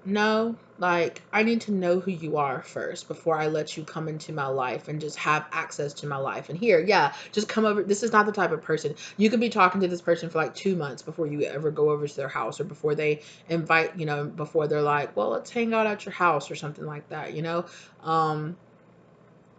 no, like, I need to know who you are first before I let you come into my life and just have access to my life. And here, yeah, just come over. This is not the type of person. You could be talking to this person for like 2 months before you ever go over to their house, or before they invite, you know, before they're like, well, let's hang out at your house or something like that, you know?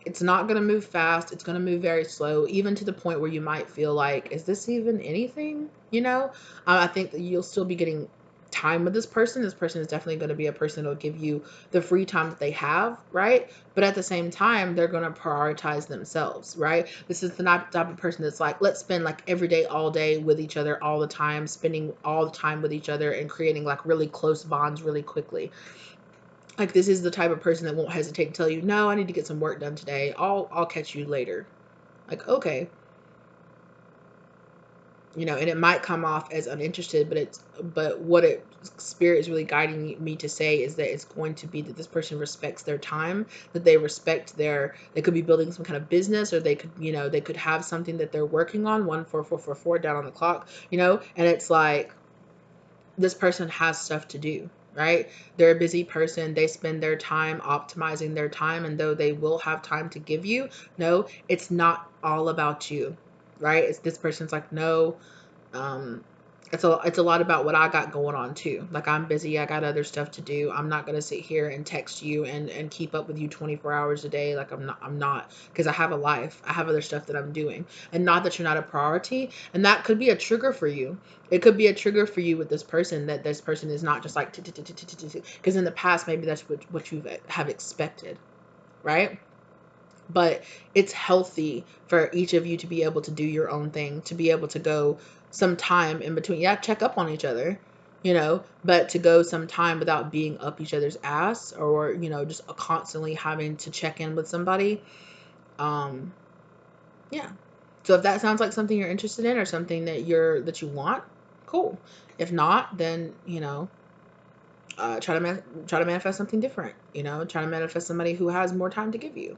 It's not going to move fast. It's going to move very slow, even to the point where you might feel like, is this even anything? You know, I think that you'll still be getting time with this person is definitely going to be a person that'll give you the free time that they have, right? But at the same time, they're going to prioritize themselves, right? This is the type of person that's like, let's spend like every day, all day with each other, all the time, spending all the time with each other and creating like really close bonds really quickly. Like, this is the type of person that won't hesitate to tell you, no, I need to get some work done today. I'll catch you later. Like, okay. You know, and it might come off as uninterested, but what spirit is really guiding me to say is that it's going to be that this person respects their time, that they respect they could be building some kind of business, or they could, you know, they could have something that they're working on, 14444 down on the clock, you know, and it's like, this person has stuff to do, right? They're a busy person. They spend their time optimizing their time, and though they will have time to give you, no, it's not all about you, right? It's this person's like, no, um, it's a lot about what I got going on too. Like, I'm busy, I got other stuff to do. I'm not gonna sit here and text you and keep up with you 24 hours a day. Like, I'm not, because I have a life. I have other stuff that I'm doing. And not that you're not a priority. And that could be a trigger for you. It could be a trigger for you with this person, that this person is not just like, because in the past maybe that's what you have expected, right? But it's healthy for each of you to be able to do your own thing, to be able to go some time in between. Yeah, check up on each other, you know, but to go some time without being up each other's ass, or, you know, just constantly having to check in with somebody. Yeah. So if that sounds like something you're interested in, or something that you want, cool. If not, then, you know, try to manifest something different. You know, try to manifest somebody who has more time to give you.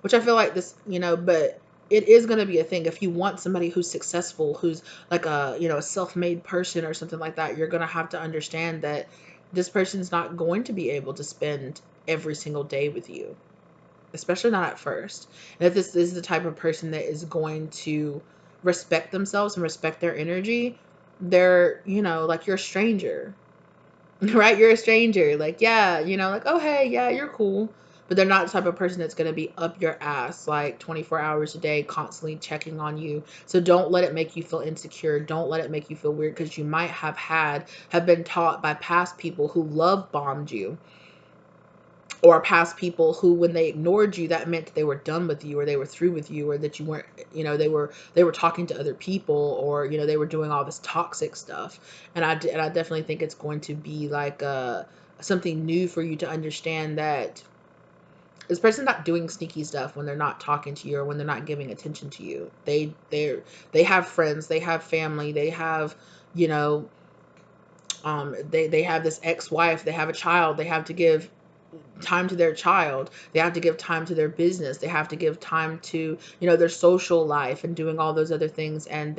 Which I feel like this, you know, but it is going to be a thing. If you want somebody who's successful, who's like a, you know, a self-made person or something like that, you're going to have to understand that this person's not going to be able to spend every single day with you, especially not at first. And if this is the type of person that is going to respect themselves and respect their energy, they're, you know, like, you're a stranger. Right? You're a stranger. Like, yeah, you know, like, oh, hey, yeah, you're cool. But they're not the type of person that's going to be up your ass like 24 hours a day, constantly checking on you. So don't let it make you feel insecure. Don't let it make you feel weird, because you might have been taught by past people who love bombed you, or past people who, when they ignored you, that meant that they were done with you, or they were through with you, or that you weren't, you know, they were talking to other people, or, you know, they were doing all this toxic stuff. And I definitely think it's going to be like something new for you to understand that this person's not doing sneaky stuff when they're not talking to you, or when they're not giving attention to you. They have friends, they have family, they have, you know, they have this ex-wife, they have a child, they have to give time to their child, they have to give time to their business, they have to give time to, you know, their social life, and doing all those other things. And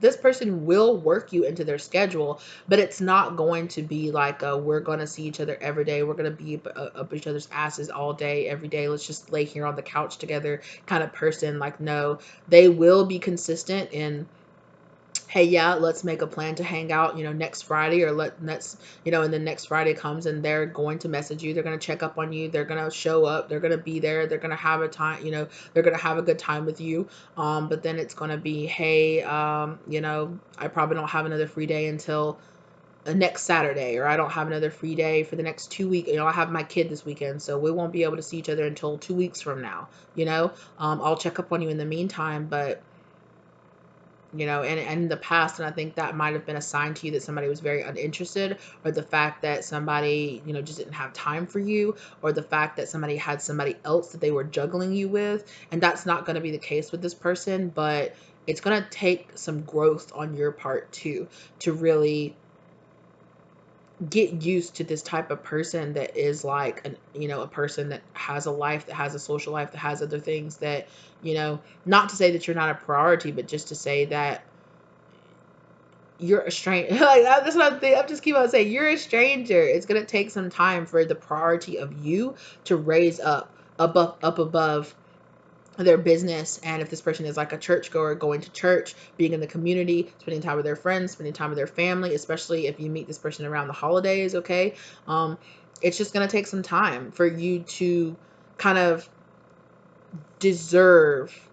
this person will work you into their schedule, but it's not going to be like we're going to see each other every day, we're going to be up each other's asses all day every day, let's just lay here on the couch together kind of person. Like, no, they will be consistent in, hey, yeah, let's make a plan to hang out, you know, next Friday, or let's, you know, and then next Friday comes, and they're going to message you, they're going to check up on you, they're going to show up, they're going to be there, they're going to have a time, you know, they're going to have a good time with you. But then it's going to be, hey, you know, I probably don't have another free day until next Saturday, or I don't have another free day for the next 2 weeks. You know, I have my kid this weekend, so we won't be able to see each other until 2 weeks from now, you know. I'll check up on you in the meantime. But, you know, and in the past, and I think that might have been a sign to you that somebody was very uninterested, or the fact that somebody, you know, just didn't have time for you, or the fact that somebody had somebody else that they were juggling you with. And that's not going to be the case with this person, but it's going to take some growth on your part too, to really get used to this type of person that is like an, you know, a person that has a life, that has a social life, that has other things that, you know, not to say that you're not a priority, but just to say that you're a stranger. Like, that's what I'm thinking. I'm just keep on saying, you're a stranger. It's gonna take some time for the priority of you to raise up above their business. And if this person is like a churchgoer, going to church, being in the community, spending time with their friends, spending time with their family, especially if you meet this person around the holidays, okay, it's just gonna take some time for you to kind of deserve,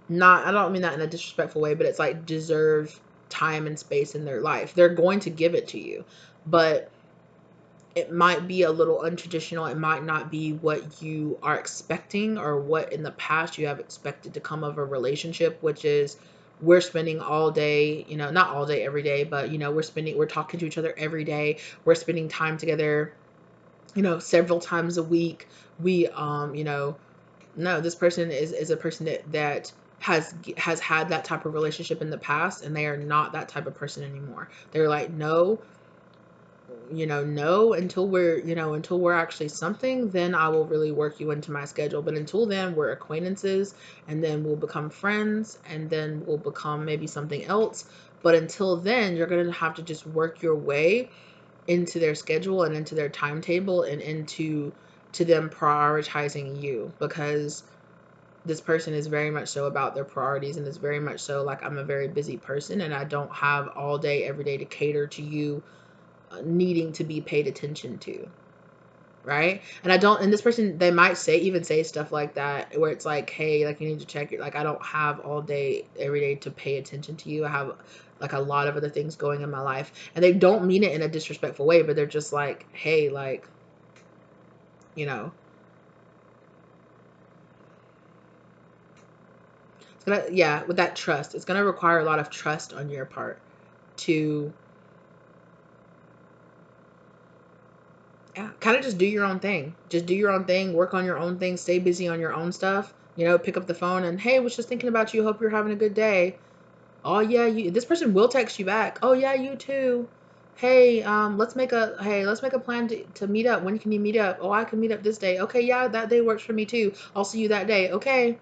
not, I don't mean that in a disrespectful way, but it's like deserve time and space in their life. They're going to give it to you, but it might be a little untraditional. It might not be what you are expecting or what in the past you have expected to come of a relationship, which is we're spending all day, you know, not all day every day, but you know, we're talking to each other every day. We're spending time together, you know, several times a week. We you know, no, this person is a person that has had that type of relationship in the past, and they are not that type of person anymore. They're like, no, you know, no, until we're, you know, until we're actually something, then I will really work you into my schedule. But until then, we're acquaintances, and then we'll become friends, and then we'll become maybe something else. But until then, you're going to have to just work your way into their schedule and into their timetable and into to them prioritizing you, because this person is very much so about their priorities, and is very much so like, I'm a very busy person and I don't have all day every day to cater to you needing to be paid attention to, right? And I don't, and this person, they might even say stuff like that, where it's like, hey, like, you need to check it, like, I don't have all day every day to pay attention to you. I have like a lot of other things going in my life. And they don't mean it in a disrespectful way, but they're just like, hey, like, you know, it's gonna, yeah, with that trust, it's gonna require a lot of trust on your part to, yeah, kind of just do your own thing. Just do your own thing, work on your own thing, stay busy on your own stuff. You know, pick up the phone and, hey, was just thinking about you. Hope you're having a good day. Oh yeah, this person will text you back. Oh yeah, you too. Hey, let's make a plan to meet up. When can you meet up? Oh, I can meet up this day. Okay, yeah, that day works for me too. I'll see you that day. Okay.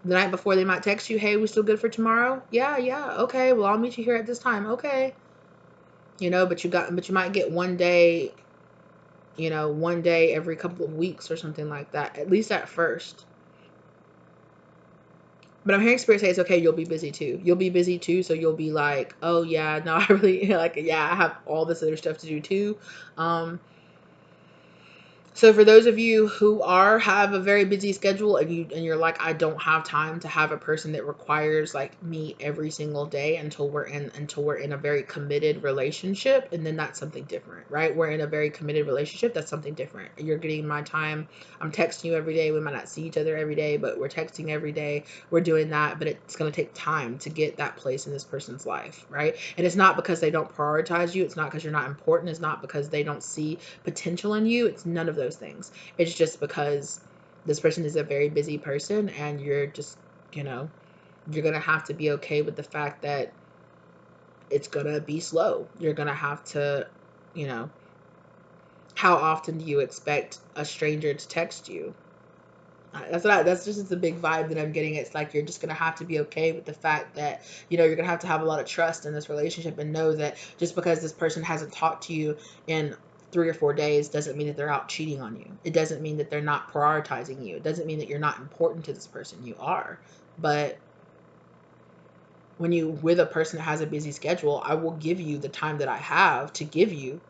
The night before they might text you, hey, we still good for tomorrow? Yeah, yeah. Okay. Well, I'll meet you here at this time. Okay. You know, but you might get one day, you know, one day every couple of weeks or something like that, at least at first. But I'm hearing Spirit say it's okay, you'll be busy too. You'll be busy too, so you'll be like, oh yeah, no, I really, like, yeah, I have all this other stuff to do too. So for those of you who have a very busy schedule, and you're like, I don't have time to have a person that requires like me every single day until we're in a very committed relationship, and then that's something different, right? We're in a very committed relationship, that's something different. You're getting my time. I'm texting you every day. We might not see each other every day, but we're texting every day. We're doing that, but it's going to take time to get that place in this person's life, right? And it's not because they don't prioritize you. It's not because you're not important. It's not because they don't see potential in you. It's none of those things. It's just because this person is a very busy person, and you're just, you know, you're going to have to be okay with the fact that it's going to be slow. You're going to have to, you know, how often do you expect a stranger to text you? That's just the big vibe that I'm getting. It's like, you're just gonna have to be okay with the fact that, you know, you're gonna have a lot of trust in this relationship, and know that just because this person hasn't talked to you in 3 or 4 days doesn't mean that they're out cheating on you. It doesn't mean that they're not prioritizing you. It doesn't mean that you're not important to this person. You are. But when you with a person that has a busy schedule, I will give you the time that I have to give you,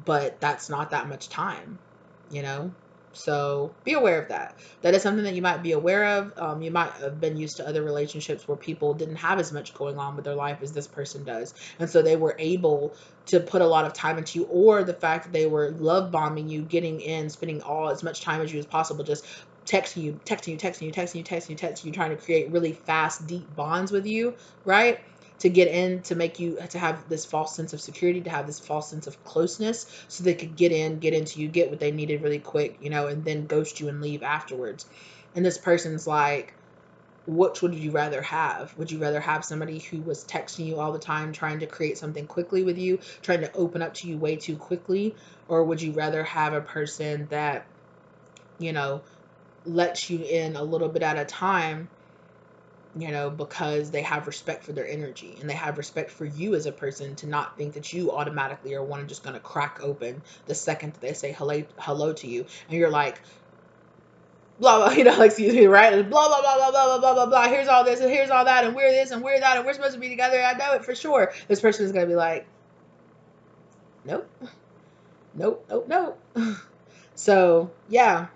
but that's not that much time, you know? So be aware of that. That is something that you might be aware of. You might have been used to other relationships where people didn't have as much going on with their life as this person does. And so they were able to put a lot of time into you, or the fact that they were love bombing you, getting in, spending all as much time as you as possible, just texting you, trying to create really fast, deep bonds with you, right? To get in, to make you to have this false sense of security, to have this false sense of closeness, so they could get into you, get what they needed really quick, you know, and then ghost you and leave afterwards. And this person's like, which would you rather have? Would you rather have somebody who was texting you all the time, trying to create something quickly with you, trying to open up to you way too quickly? Or would you rather have a person that, you know, lets you in a little bit at a time, you know, because they have respect for their energy, and they have respect for you as a person, to not think that you automatically are one just going to crack open the second that they say hello to you, and you're like, blah blah, you know, like, excuse me, right? Blah blah blah blah blah blah blah blah blah. Here's all this and here's all that, and we're this and we're that, and we're supposed to be together. I know it for sure. This person is going to be like, nope, nope, nope, nope. So yeah,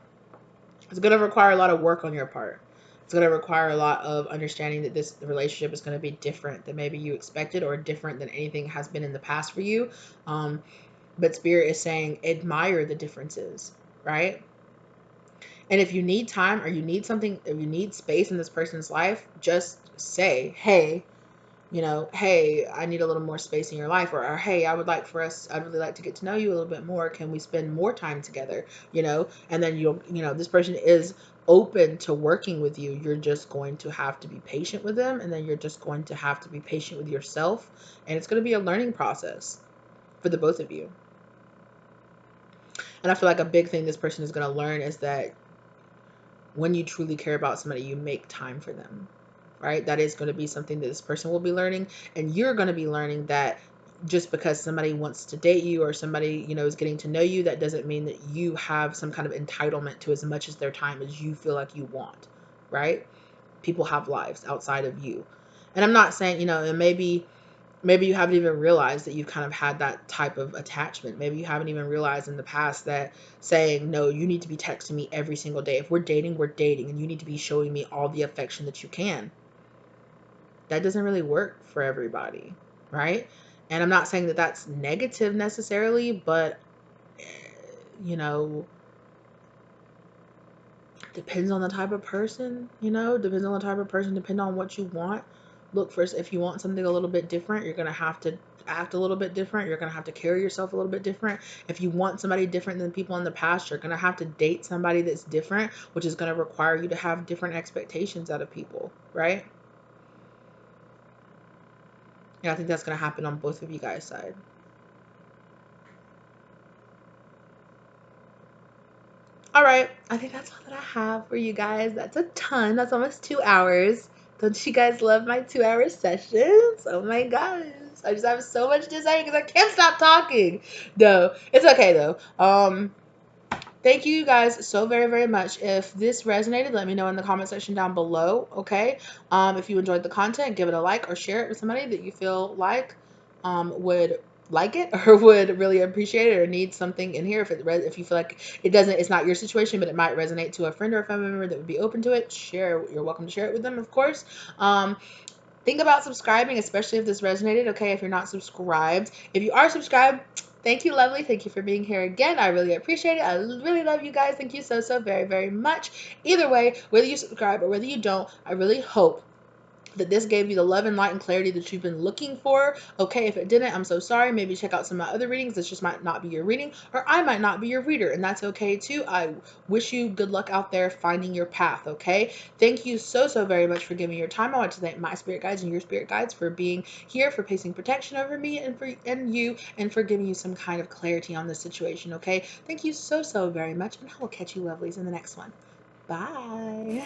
it's going to require a lot of work on your part. It's going to require a lot of understanding that this relationship is going to be different than maybe you expected, or different than anything has been in the past for you. But Spirit is saying admire the differences, right? And if you need time, or you need something, or you need space in this person's life, just say, hey, hey, I need a little more space in your life, or hey, I'd really like to get to know you a little bit more. Can we spend more time together? And then this person is open to working with you. You're just going to have to be patient with them, and then you're just going to have to be patient with yourself. And it's going to be a learning process for the both of you. And I feel like a big thing this person is going to learn is that when you truly care about somebody, you make time for them, right? That is going to be something that this person will be learning. And you're going to be learning that just because somebody wants to date you, or somebody, is getting to know you, that doesn't mean that you have some kind of entitlement to as much as their time as you feel like you want, right? People have lives outside of you. And I'm not saying, and maybe you haven't even realized that you've kind of had that type of attachment. Maybe you haven't even realized in the past that saying, no, you need to be texting me every single day. If we're dating, and you need to be showing me all the affection that you can. That doesn't really work for everybody, right? And I'm not saying that that's negative necessarily, but, you know, depends on the type of person, depends on the type of person, depend on what you want. Look, first, if you want something a little bit different, you're going to have to act a little bit different. You're going to have to carry yourself a little bit different. If you want somebody different than people in the past, you're going to have to date somebody that's different, which is going to require you to have different expectations out of people, right? And I think that's going to happen on both of you guys' side. All right, I think that's all that I have for you guys. That's a ton. That's almost 2 hours. Don't you guys love my 2 hour sessions? Oh my gosh. I just have so much to say because I can't stop talking. No, it's okay though. Thank you guys so very, very much. If this resonated, let me know in the comment section down below, okay? If you enjoyed the content, give it a like or share it with somebody that you feel like would like it, or would really appreciate it, or need something in here. If you feel like it's not your situation, but it might resonate to a friend or a family member that would be open to it, you're welcome to share it with them, of course. Think about subscribing, especially if this resonated, okay? If you're not subscribed. If you are subscribed, thank you, lovely. Thank you for being here again. I really appreciate it. I really love you guys. Thank you so, so very, very much. Either way, whether you subscribe or whether you don't, I really hope that this gave you the love and light and clarity that you've been looking for. Okay, if it didn't, I'm so sorry. Maybe check out some of my other readings. This just might not be your reading, or I might not be your reader, and that's okay too. I wish you good luck out there finding your path, okay? Thank you so, so very much for giving your time. I want to thank my spirit guides and your spirit guides for being here, for placing protection over me and you, and for giving you some kind of clarity on this situation, okay? Thank you so, so very much, and I will catch you lovelies in the next one. Bye.